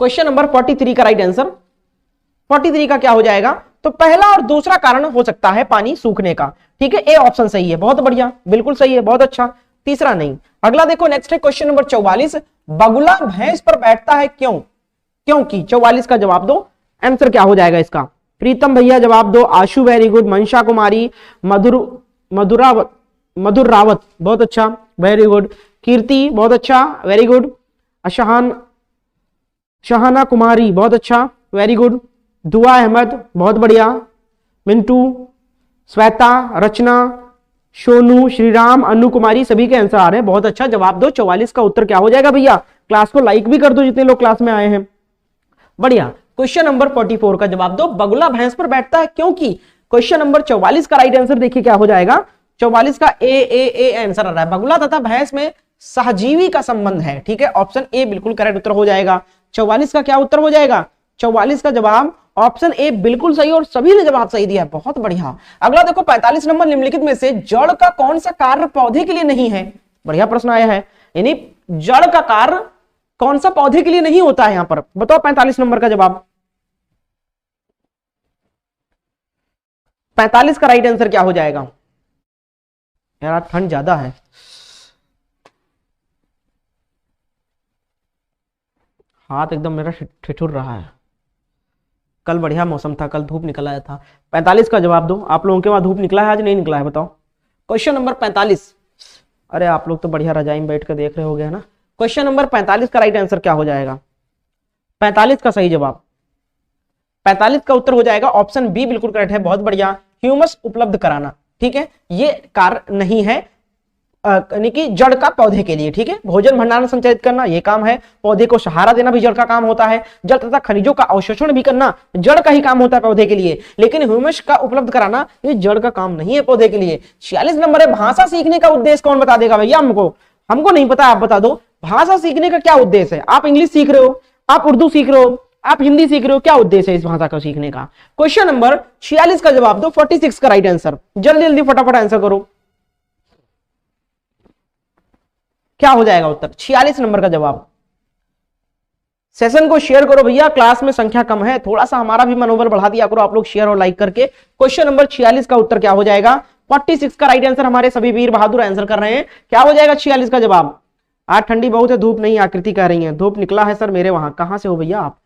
क्वेश्चन नंबर 43 का राइट आंसर, 43 का क्या हो जाएगा, तो पहला और दूसरा कारण हो सकता है पानी सूखने का, ठीक है, ए ऑप्शन सही है, बहुत बढ़िया, बिल्कुल सही है, बहुत अच्छा, तीसरा नहीं। अगला देखो नेक्स्ट है क्वेश्चन नंबर 44, बगुला भैंस पर बैठता है क्यों, क्योंकि 44 का जवाब दो, आंसर क्या हो जाएगा इसका। प्रीतम भैया जवाब दो, आशु वेरी गुड, मनशा कुमारी, मधुर रावत बहुत अच्छा, वेरी गुड, कीर्ति बहुत अच्छा, वेरी गुड, शहाना कुमारी बहुत अच्छा, वेरी गुड, दुआ अहमद बहुत बढ़िया, मिंटू, श्वेता, रचना, सोनू, श्रीराम, अनु कुमारी, सभी के आंसर आ रहे हैं, बहुत अच्छा, जवाब दो। 44 का उत्तर क्या हो जाएगा भैया, क्लास को लाइक भी कर दो जितने लोग क्लास में आए हैं, बढ़िया। क्वेश्चन नंबर 44 का जवाब दो, बगुला भैंस पर बैठता है क्योंकि। क्वेश्चन नंबर 44 का राइट आंसर देखिए क्या हो जाएगा, 44 का ए आंसर आ रहा है, बगुला तथा भैंस में सहजीवी का संबंध है। ठीक है, ऑप्शन ए बिल्कुल करेक्ट उत्तर हो जाएगा। 44 का क्या उत्तर हो जाएगा? 44 का जवाब ऑप्शन ए बिल्कुल सही, और सभी ने जवाब सही दिया, बहुत बढ़िया। अगला देखो 45 नंबर, निम्नलिखित में से जड़ का कौन सा कार्य पौधे के लिए नहीं है? बढ़िया प्रश्न आया है, यानी जड़ का कार्य कौन सा पौधे के लिए नहीं होता है यहां पर, बताओ 45 नंबर का जवाब। 45 का राइट आंसर क्या हो जाएगा? यार ठंड ज्यादा है, हाथ एकदम मेरा ठिठुर रहा है। कल बढ़िया मौसम था, कल धूप निकल आया था। 45 का जवाब दो। आप लोगों के वहां धूप निकला है आज, नहीं निकला है? बताओ। Question number 45। अरे आप लोग तो बढ़िया रजाई में बैठ कर देख रहे होगे, है ना। क्वेश्चन नंबर 45 का राइट आंसर क्या हो जाएगा? 45 का सही जवाब, 45 का उत्तर हो जाएगा ऑप्शन बी बिल्कुल करेक्ट है, बहुत बढ़िया। ह्यूमस उपलब्ध कराना, ठीक है, ये कार्य नहीं है यानी कि जड़ का पौधे के लिए। ठीक है, भोजन भंडारण संचालित करना ये काम है, पौधे को सहारा देना भी जड़ का काम होता है, जड़ तथा खनिजों का अवशोषण भी करना जड़ का ही काम होता है पौधे के लिए, लेकिन ह्यूमस का उपलब्ध कराना ये जड़ का काम नहीं है पौधे के लिए। 46 नंबर है, भाषा सीखने का उद्देश्य कौन बता देगा भैया? हमको नहीं पता, आप बता दो। भाषा सीखने का क्या उद्देश्य है? आप इंग्लिश सीख रहे हो, आप उर्दू सीख रहे हो, आप हिंदी सीख रहे हो, क्या उद्देश्य है इस भाषा को सीखने का? क्वेश्चन नंबर 46 का जवाब दो। 46 का राइट आंसर, जल्दी जल्दी फटाफट आंसर करो, क्या हो जाएगा उत्तर? 46 नंबर का जवाब। सेशन को शेयर करो भैया, क्लास में संख्या कम है, थोड़ा सा हमारा भी मनोबल बढ़ा दिया करो आप लोग शेयर और लाइक करके। क्वेश्चन नंबर 46 का उत्तर क्या हो जाएगा? 46 का राइट आंसर हमारे सभी वीर बहादुर आंसर कर रहे हैं, क्या हो जाएगा 46 का जवाब? आज ठंडी बहुत है, धूप नहीं, आकृति कह रही है धूप निकला है सर मेरे वहां। कहां से हो भैया आप?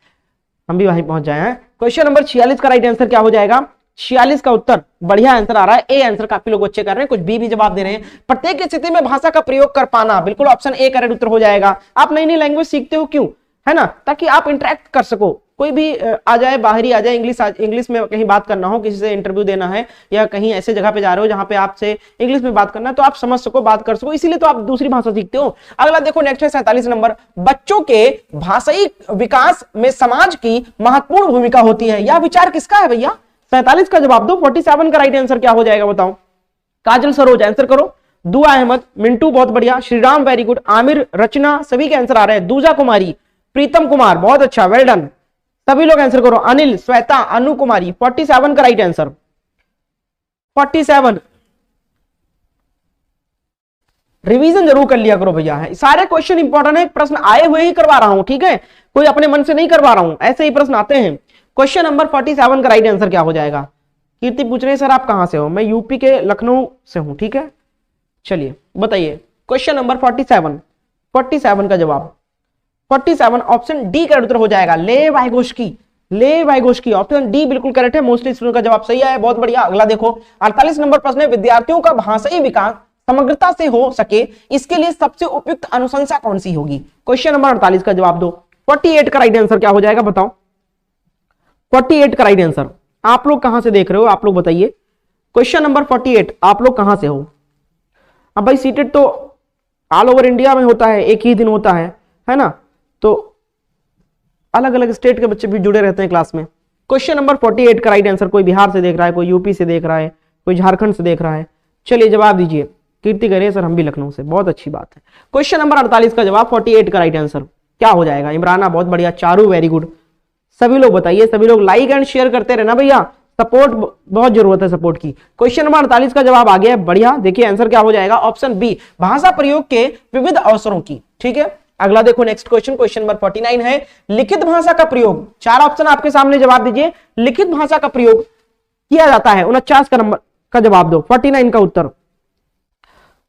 हम भी वहीं पहुंच जाए हैं। क्वेश्चन नंबर 46 का राइट आंसर क्या हो जाएगा? 46 का उत्तर, बढ़िया आंसर आ रहा है, ए आंसर काफी लोग अच्छे कर रहे हैं, कुछ बी भी जवाब दे रहे हैं। प्रत्येक स्थिति में भाषा का प्रयोग कर पाना, बिल्कुल ऑप्शन ए करेक्ट उत्तर हो जाएगा। आप नई नई लैंग्वेज सीखते हो क्यों? है ना, ताकि आप इंटरेक्ट कर सको, कोई भी आ जाए, बाहरी आ जाए, इंग्लिश में कहीं बात करना हो, किसी से इंटरव्यू देना है, या कहीं ऐसे जगह पे जा रहे हो जहां पे आपसे इंग्लिश में बात करना है, तो आप समझ सको, बात कर सको, इसीलिए तो आप दूसरी भाषा सीखते हो। अगला देखो नेक्स्ट है 47 नंबर, बच्चों के भाषाई विकास में समाज की महत्वपूर्ण भूमिका होती है, यह विचार किसका है भैया? 47 का जवाब दो। 47 का राइट आंसर क्या हो जाएगा बताओ? काजल सरोज आंसर करो, दुआ अहमद, मिंटू बहुत बढ़िया, श्रीराम वेरी गुड, आमिर, रचना, सभी के आंसर आ रहे हैं, दूजा कुमारी, प्रीतम कुमार बहुत अच्छा, वेल डन, सभी लोग आंसर करो, अनिल, श्वेता, अनु कुमारी। 47 का राइट आंसर, 47। रिवीजन जरूर कर लिया करो भैया, है सारे क्वेश्चन इंपॉर्टेंट है, प्रश्न आए हुए ही करवा रहा हूं, ठीक है, कोई अपने मन से नहीं करवा रहा हूं, ऐसे ही प्रश्न आते हैं। क्वेश्चन नंबर 47 का राइट आंसर क्या हो जाएगा? कीर्ति पूछ रहे हैं सर आप कहां से हो? मैं यूपी के लखनऊ से हूं, ठीक है, चलिए बताइए। क्वेश्चन नंबर 47 का जवाब 47 ऑप्शन डी का उत्तर हो जाएगा, ले वाइगोस्की, ऑप्शन डी बिल्कुल करेक्ट है, मोस्टली स्टूडेंट का जवाब सही है, बहुत बढ़िया। अगला देखो 48 नंबर प्रश्न है, विद्यार्थियों का भाषाई विकास समग्रता से हो सके इसके लिए सबसे उपयुक्त अनुशंसा कौन सी होगी? क्वेश्चन नंबर 48 का जवाब दो। 48 का राइट आंसर क्या हो जाएगा बताओ? 48 का राइट आंसर, आप लोग कहां से देख रहे हो, आप लोग बताइए। क्वेश्चन नंबर 48 आप लोग कहां से हो? अब भाई सीटेट तो ऑल ओवर इंडिया में होता है, एक ही दिन होता है ना, तो अलग अलग स्टेट के बच्चे भी जुड़े रहते हैं क्लास में। क्वेश्चन नंबर 48 का राइट आंसर, कोई बिहार से देख रहा है, कोई यूपी से देख रहा है, कोई झारखंड से देख रहा है, चलिए जवाब दीजिए। कीर्ति कह रही है सर हम भी लखनऊ से, बहुत अच्छी बात है। क्वेश्चन नंबर 48 का जवाब 48 का राइट आंसर क्या हो जाएगा? इमराना बहुत बढ़िया, चारू वेरी गुड, सभी लोग बताइए, सभी लोग लाइक एंड शेयर करते रहना भैया, सपोर्ट बहुत जरूरत है सपोर्ट की। क्वेश्चन नंबर 48 का जवाब आ गया है, बढ़िया, देखिए आंसर क्या हो जाएगा? ऑप्शन बी, भाषा प्रयोग के विविध अवसरों की, ठीक है। अगला देखो नेक्स्ट क्वेश्चन नंबर 49 है, लिखित भाषा का प्रयोग, चार ऑप्शन आपके सामने, जवाब दीजिए। लिखित भाषा का प्रयोग किया जाता है, 49 का नंबर का जवाब दो, 49 का उत्तर।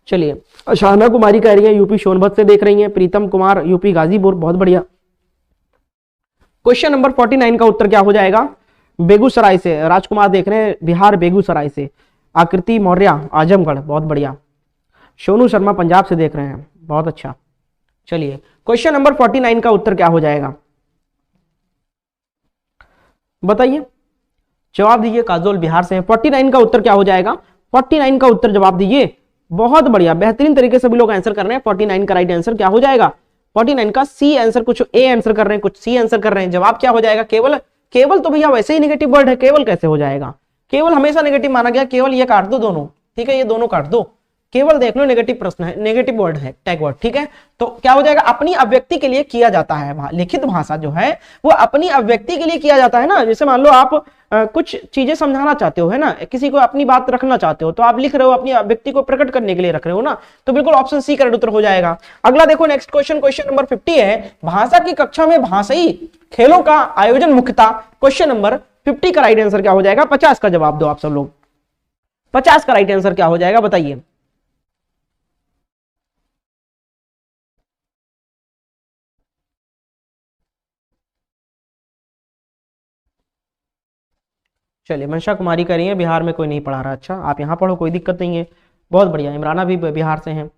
चलिए शाहना कुमारी कह रही है यूपी सोनभद्र से देख रही है, प्रीतम कुमार यूपी गाजीपुर, बहुत बढ़िया। क्वेश्चन नंबर 49 का उत्तर क्या हो जाएगा? बेगूसराय से राजकुमार देख रहे हैं, बिहार बेगूसराय से। आकृति मौर्य आजमगढ़, बहुत बढ़िया। सोनू शर्मा पंजाब से देख रहे हैं, बहुत अच्छा। चलिए क्वेश्चन नंबर 49 का उत्तर क्या हो जाएगा बताइए, जवाब दीजिए। काजोल बिहार से है, 49 का उत्तर क्या हो जाएगा? 49 का उत्तर जवाब दीजिए, बहुत बढ़िया, बेहतरीन तरीके से सभी लोग आंसर कर रहे हैं। 49 का राइट आंसर क्या हो जाएगा? 49 का सी आंसर, कुछ ए आंसर कर रहे हैं, कुछ सी आंसर कर रहे हैं, जवाब क्या हो जाएगा? केवल तो भैया वैसे ही नेगेटिव वर्ड है, केवल कैसे हो जाएगा? केवल हमेशा नेगेटिव माना गया, केवल ये काट दो दोनों, ठीक है, ये दोनों काट दो, केवल देख लो नेगेटिव प्रश्न है, नेगेटिव वर्ड है, टैग वर्ड, ठीक है। तो क्या हो जाएगा, अपनी अभिव्यक्ति के लिए किया जाता है। लिखित भाषा जो है वो अपनी अभिव्यक्ति के लिए किया जाता है ना। जैसे मान लो आप कुछ चीजें समझाना चाहते हो, है ना, किसी को अपनी बात रखना चाहते हो, तो आप लिख रहे हो, अपनी अभिव्यक्ति को प्रकट करने के लिए रख रहे हो ना, तो बिल्कुल ऑप्शन सी करेक्ट उत्तर हो जाएगा। अगला देखो नेक्स्ट क्वेश्चन, क्वेश्चन नंबर 50 है, भाषा की कक्षा में भाषाई खेलों का आयोजन मुख्यतः। क्वेश्चन नंबर 50 का राइट आंसर क्या हो जाएगा, 50 का जवाब दो आप सब लोग। 50 का राइट आंसर क्या हो जाएगा बताइए। चलिए मनशा कुमारी कह रही है बिहार में कोई नहीं पढ़ा रहा। अच्छा, आप यहाँ पढ़ो, कोई दिक्कत नहीं है, बहुत बढ़िया। इमराना भी बिहार से हैं।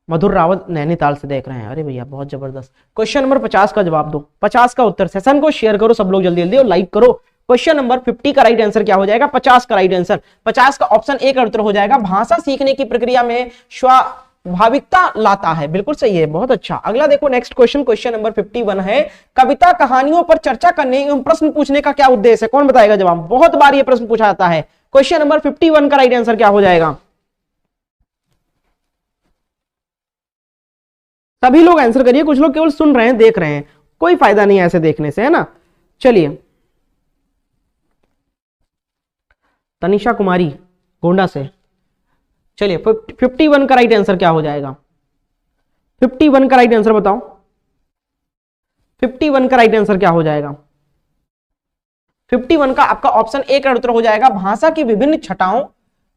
मधुर रावत नैनीताल से देख रहे हैं। अरे भैया बहुत जबरदस्त। क्वेश्चन नंबर 50 का जवाब दो। 50 का उत्तर, सेशन को शेयर करो सब लोग जल्दी जल्दी और लाइक करो। क्वेश्चन नंबर 50 का राइट आंसर क्या हो जाएगा, 50 का राइट आंसर, 50 का ऑप्शन ए का उत्तर हो जाएगा। भाषा सीखने की प्रक्रिया में स्वाभाविकता लाता है, बिल्कुल सही है, बहुत अच्छा। अगला देखो नेक्स्ट क्वेश्चन, क्वेश्चन नंबर 51 है, कविता कहानियों पर चर्चा करने एवं प्रश्न पूछने का क्या उद्देश्य है, कौन बताएगा जवाब। बहुत बार ये प्रश्न पूछा जाता है। क्वेश्चन नंबर 51 का राइट आंसर क्या हो जाएगा, सभी लोग आंसर करिए, कुछ लोग केवल सुन रहे हैं, देख रहे हैं, कोई फायदा नहीं है ऐसे देखने से, है ना। चलिए, तनिषा कुमारी गोंडा से, चलिए 51 का राइट आंसर क्या हो जाएगा, 51 का राइट आंसर बताओ, 51 का राइट आंसर क्या हो जाएगा। 51 का आपका ऑप्शन ए का उत्तर हो जाएगा, भाषा की विभिन्न छटाओं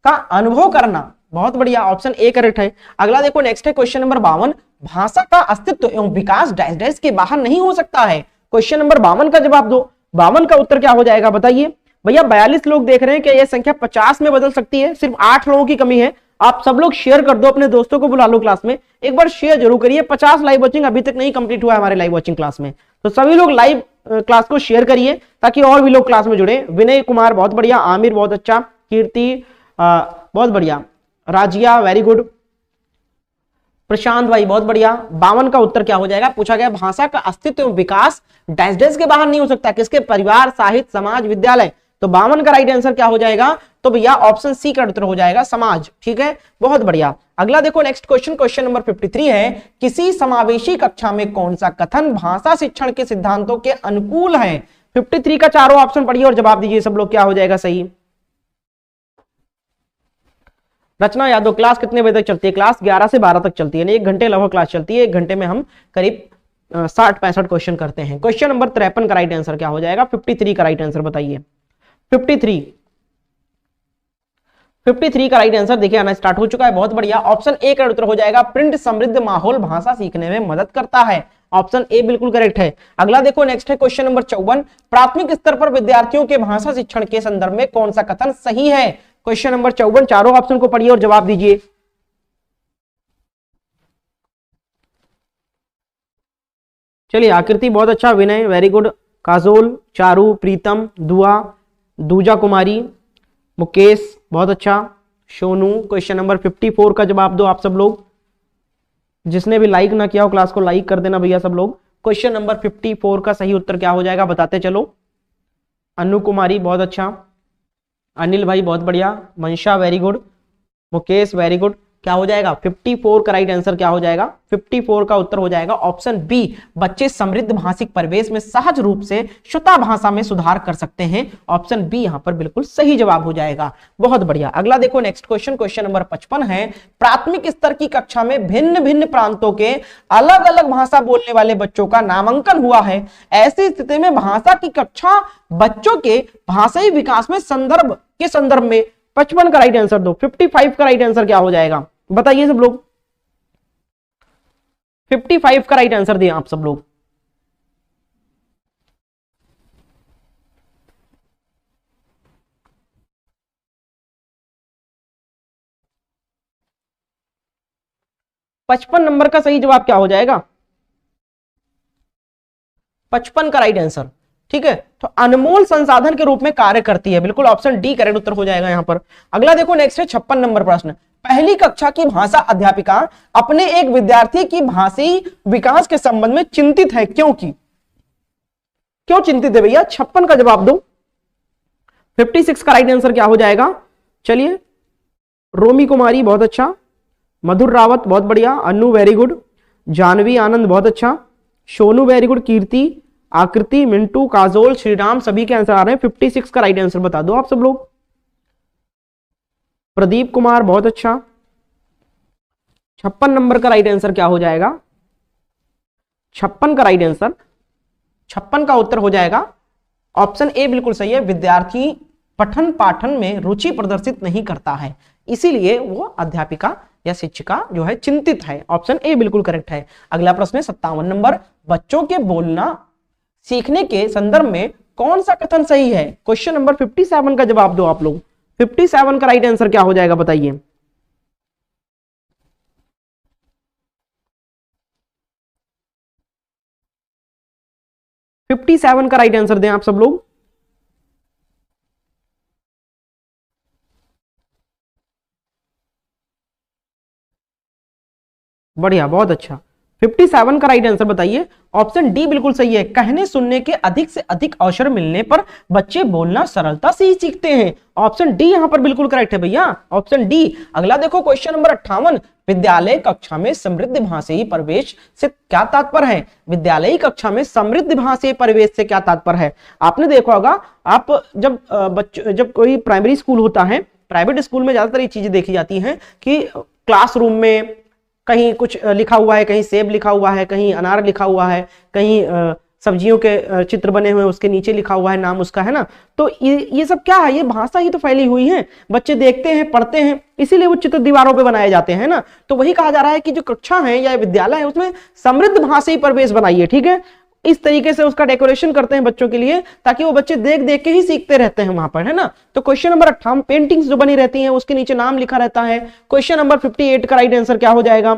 का अनुभव करना, बहुत बढ़िया, ऑप्शन ए करेक्ट है। अगला देखो नेक्स्ट है क्वेश्चन नंबर 52, भाषा का अस्तित्व एवं विकास डैश डैश के बाहर नहीं हो सकता है। क्वेश्चन नंबर 52 का जवाब दो। 52 का उत्तर क्या हो जाएगा बताइए। भैया 42 लोग देख रहे हैं कि यह संख्या 50 में बदल सकती है, सिर्फ 8 लोगों की कमी है। आप सब लोग शेयर कर दो, अपने दोस्तों को बुला लो क्लास में, एक बार शेयर जरूर करिए। 50 लाइव वॉचिंग अभी तक नहीं कंप्लीट हुआ है हमारे लाइव वॉचिंग क्लास में, तो सभी लोग लाइव क्लास को शेयर करिए ताकि और भी लोग क्लास में जुड़े। विनय कुमार बहुत बढ़िया, आमिर बहुत अच्छा, कीर्ति बहुत बढ़िया, राजिया वेरी गुड, प्रशांत भाई बहुत बढ़िया। 52 का उत्तर क्या हो जाएगा, पूछा गया भाषा का अस्तित्व एवं विकास डैश डैश के बाहर नहीं हो सकता, किसके, परिवार, साहित्य, समाज, विद्यालय। तो 52 का राइट आंसर क्या हो जाएगा, तो भैया ऑप्शन सी का उत्तर हो जाएगा, समाज, ठीक है, बहुत बढ़िया। अगला देखो नेक्स्ट क्वेश्चन, क्वेश्चन नंबर 53 है, किसी समावेशी कक्षा में कौन सा कथन भाषा शिक्षण के सिद्धांतों के अनुकूल है। 53 का चारों ऑप्शन पढ़िए और जवाब दीजिए सब लोग, क्या हो जाएगा सही। रचना यादव, क्लास कितने बजे तक चलती है, क्लास 11 से 12 तक चलती है, 1 घंटे लगभग क्लास चलती है, 1 घंटे में हम करीब 60-65 क्वेश्चन करते हैं। क्वेश्चन नंबर 53 का राइट आंसर क्या हो जाएगा, 53 का राइट आंसर बताइए। 53 का राइट आंसर देखिए आना स्टार्ट हो चुका है, बहुत बढ़िया। ऑप्शन ए का उत्तर हो जाएगा, प्रिंट समृद्ध माहौल भाषा सीखने में मदद करता है, ऑप्शन ए बिल्कुल करेक्ट है। अगला देखो नेक्स्ट है क्वेश्चन नंबर 54, प्राथमिक स्तर पर विद्यार्थियों के भाषा शिक्षण के संदर्भ में कौन सा कथन सही है। क्वेश्चन नंबर 54, चारों ऑप्शन को पढ़िए और जवाब दीजिए। चलिए, आकृति बहुत अच्छा, विनय वेरी गुड, काजोल, चारू, प्रीतम, दुआ, दूजा कुमारी, मुकेश बहुत अच्छा, सोनू। क्वेश्चन नंबर 54 का जवाब दो आप सब लोग, जिसने भी लाइक ना किया हो क्लास को लाइक कर देना भैया सब लोग। क्वेश्चन नंबर 54 का सही उत्तर क्या हो जाएगा बताते चलो। अनु कुमारी बहुत अच्छा, अनिल भाई बहुत बढ़िया, मंशा very good, Mukesh very good. क्या हो जाएगा 54 का राइट आंसर क्या हो जाएगा, 54 का उत्तर हो जाएगा ऑप्शन बी, बच्चे समृद्ध भाषिक परिवेश में सहज रूप से श्रुता भाषा में सुधार कर सकते हैं, ऑप्शन बी यहां पर बिल्कुल सही जवाब हो जाएगा, बहुत बढ़िया। अगला देखो नेक्स्ट क्वेश्चन, क्वेश्चन नंबर 55 है, प्राथमिक स्तर की कक्षा में भिन्न भिन्न प्रांतों के अलग अलग भाषा बोलने वाले बच्चों का नामांकन हुआ है, ऐसी स्थिति में भाषा की कक्षा बच्चों के भाषाई विकास में संदर्भ में 55 का राइट आंसर दो। 55 का राइट आंसर क्या हो जाएगा बताइए सब लोग। 55 का राइट आंसर दिए आप सब लोग। पचपन नंबर का सही जवाब क्या हो जाएगा, 55 का राइट आंसर, ठीक है। तो अनमोल संसाधन के रूप में कार्य करती है, बिल्कुल ऑप्शन डी करेक्ट उत्तर हो जाएगा यहां पर। अगला देखो नेक्स्ट है 56 नंबर प्रश्न, पहली कक्षा की भाषा अध्यापिका अपने एक विद्यार्थी की भाषाई विकास के संबंध में चिंतित है, क्यों चिंतित है भैया, 56 का जवाब दो। 56 का राइट आंसर क्या हो जाएगा, चलिए रोमी कुमारी बहुत अच्छा, मधुर रावत बहुत बढ़िया, अन्नू वेरी गुड, जानवी आनंद बहुत अच्छा, सोनू वेरी गुड, कीर्ति, आकृति, मिंटू, काजोल, श्रीराम, सभी के आंसर आ रहे हैं। 56 का राइट आंसर बता दो आप सब लोग। प्रदीप कुमार बहुत अच्छा। 56 नंबर का राइट आंसर क्या हो जाएगा? 56 का राइट आंसर, 56 का उत्तर हो जाएगा ऑप्शन ए बिल्कुल सही है। विद्यार्थी पठन पाठन में रुचि प्रदर्शित नहीं करता है, इसीलिए वो अध्यापिका या शिक्षिका जो है चिंतित है। ऑप्शन ए बिल्कुल करेक्ट है। अगला प्रश्न है 57 नंबर, बच्चों के बोलना सीखने के संदर्भ में कौन सा कथन सही है? क्वेश्चन नंबर 57 का जवाब दो आप लोग। 57 का राइट आंसर क्या हो जाएगा बताइए। फिफ्टी सेवन का राइट आंसर दें आप सब लोग। बढ़िया, बहुत अच्छा। 57 का राइट आंसर बताइए। ऑप्शन डी बिल्कुल सही है। कहने सुनने के अधिक से अधिक अवसर मिलने पर बच्चे बोलना सरलता से ही सीखते हैं। ऑप्शन डी यहां पर बिल्कुल करेक्ट है भैया, ऑप्शन डी। अगला देखो क्वेश्चन नंबर 58, विद्यालय कक्षा में समृद्ध भाषाई परिवेश से क्या तात्पर्य है? विद्यालय कक्षा में समृद्ध भाषाई परिवेश से क्या तात्पर्य है? आपने देखा होगा, आप जब कोई प्राइमरी स्कूल होता है, प्राइवेट स्कूल में ज्यादातर ये चीजें देखी जाती हैं कि क्लासरूम में कहीं कुछ लिखा हुआ है, कहीं सेब लिखा हुआ है, कहीं अनार लिखा हुआ है, कहीं सब्जियों के चित्र बने हुए हैं, उसके नीचे लिखा हुआ है नाम उसका, है ना। तो ये सब क्या है? ये भाषा ही तो फैली हुई है, बच्चे देखते हैं, पढ़ते हैं, इसीलिए वो चित्र दीवारों पे बनाए जाते हैं ना। तो वही कहा जा रहा है कि जो कक्षा है या विद्यालय है उसमें समृद्ध भाषाई परिवेश बनाइए, ठीक है। इस तरीके से उसका डेकोरेशन करते हैं बच्चों के लिए, ताकि वो बच्चे देख देख के ही सीखते रहते हैं वहां पर, है ना। तो क्वेश्चन नंबर 58, पेंटिंग्स जो बनी रहती हैं उसके नीचे नाम लिखा रहता है। क्वेश्चन नंबर 58 का राइट आंसर क्या हो जाएगा?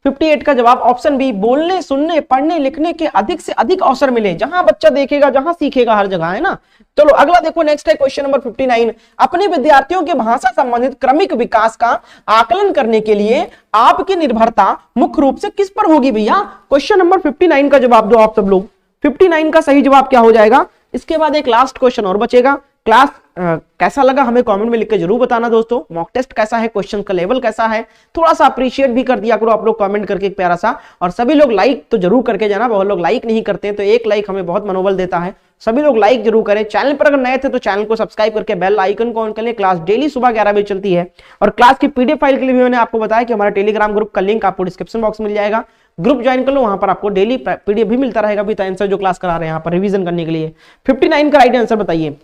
58 का जवाब ऑप्शन बी, बोलने सुनने पढ़ने लिखने के अधिक से अधिक अवसर मिले। जहां बच्चा देखेगा, जहां सीखेगा, हर जगह, है ना। चलो अगला देखो, नेक्स्ट है क्वेश्चन नंबर 59, अपने विद्यार्थियों के भाषा संबंधित क्रमिक विकास का आकलन करने के लिए आपकी निर्भरता मुख्य रूप से किस पर होगी भैया? क्वेश्चन नंबर 59 का जवाब दो आप सब लोग। 59 का सही जवाब क्या हो जाएगा? इसके बाद एक लास्ट क्वेश्चन और बचेगा। क्लास कैसा लगा हमें कमेंट में लिख के जरूर बताना दोस्तों। मॉक टेस्ट कैसा है, क्वेश्चन का लेवल कैसा है, थोड़ा सा अप्रिशिएट भी कर दिया करो आप लोग कमेंट करके एक प्यारा सा। और सभी लोग लाइक तो जरूर करके जाना, बहुत लोग लाइक नहीं करते हैं, तो एक लाइक हमें बहुत मनोबल देता है। सभी लोग लाइक जरूर करें। चैनल पर अगर नए थे तो चैनल को सब्सक्राइब करके बेल आइकन को ऑन कर लें। क्लास डेली सुबह 11 बजे चलती है। और क्लास की पीडीएफ फाइल के लिए भी मैंने आपको बताया कि हमारा टेलीग्राम ग्रुप का लिंक आपको डिस्क्रिप्शन बॉक्स में मिल जाएगा, ग्रुप ज्वाइन कर लो, वहां पर आपको डेली पीडीएफ भी मिलता रहेगा विद आंसर जो क्लास करा रहे हैं यहाँ पर रिवीजन करने के लिए। 59 का राइट आंसर बताइए।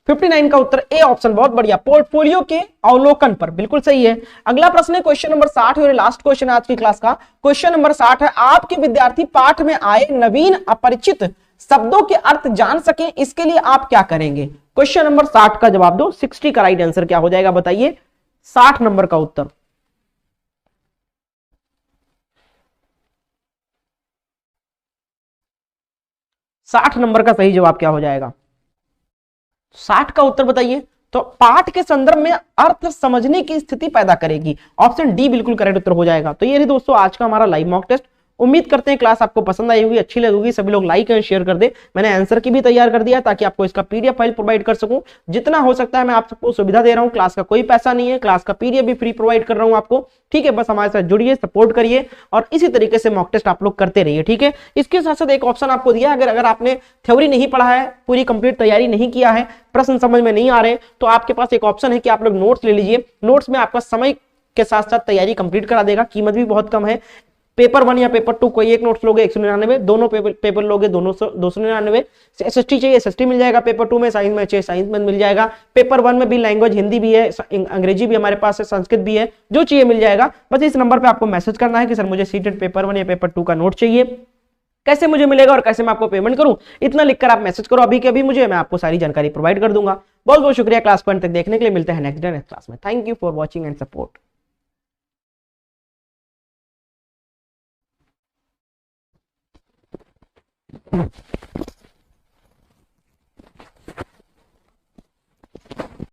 59 का उत्तर ए ऑप्शन, बहुत बढ़िया, पोर्टफोलियो के अवलोकन पर, बिल्कुल सही है। अगला प्रश्न है क्वेश्चन नंबर 60 और लास्ट क्वेश्चन आज की क्लास का। क्वेश्चन नंबर 60 है, आपके विद्यार्थी पाठ में आए नवीन अपरिचित शब्दों के अर्थ जान सके, इसके लिए आप क्या करेंगे? क्वेश्चन नंबर 60 का जवाब दो। 60 का राइट आंसर क्या हो जाएगा बताइए? 60 नंबर का उत्तर। साठ नंबर का सही जवाब क्या हो जाएगा? 60 का उत्तर बताइए। तो पाठ के संदर्भ में अर्थ समझने की स्थिति पैदा करेगी। ऑप्शन डी बिल्कुल करेक्ट उत्तर हो जाएगा। तो ये रही दोस्तों आज का हमारा लाइव मॉक टेस्ट। उम्मीद करते हैं क्लास आपको पसंद आई होगी, अच्छी लगेगी। सभी लोग लाइक एंड शेयर कर दे। मैंने आंसर की भी तैयार कर दिया ताकि आपको इसका पीडीएफ फाइल प्रोवाइड कर सकूं। जितना हो सकता है मैं आप सबको सुविधा दे रहा हूं। क्लास का कोई पैसा नहीं है, क्लास का पीडीएफ भी फ्री प्रोवाइड कर रहा हूं आपको, ठीक है। बस हमारे साथ जुड़िए, सपोर्ट करिए और इसी तरीके से मॉक टेस्ट आप लोग करते रहिए, ठीक है। इसके साथ साथ एक ऑप्शन आपको दिया, अगर आपने थ्योरी नहीं पढ़ा है, पूरी कंप्लीट तैयारी नहीं किया है, प्रश्न समझ में नहीं आ रहे, तो आपके पास एक ऑप्शन है कि आप लोग नोट्स ले लीजिए। नोट्स में आपका समय के साथ साथ तैयारी कंप्लीट करा देगा, कीमत भी बहुत कम है। पेपर 1 या पेपर 2 कोई एक नोट्स लोगे 199, दोनों पेपर लोगे 299। एसएसटी चाहिए एसएसटी मिल जाएगा पेपर 2 में, साइंस में चाहिए साइंस में मिल जाएगा। पेपर 1 में भी लैंग्वेज हिंदी भी है, अंग्रेजी भी हमारे पास है, संस्कृत भी है, जो चाहिए मिल जाएगा। बस इस नंबर पे आपको मैसेज करना है कि सर मुझे सीटेड पेपर 1 या पेपर 2 का नोट चाहिए, कैसे मुझे मिलेगा और कैसे मैं आपको पेमेंट करूं, इतना लिखकर आप मैसेज करो अभी के अभी मुझे, मैं आपको सारी जानकारी प्रोवाइड कर दूंगा। बहुत बहुत शुक्रिया क्लास को अंत तक देखने के लिए। मिलते हैं नेक्स्ट डे नेक्स्ट क्लास में। Thank you for watching and support.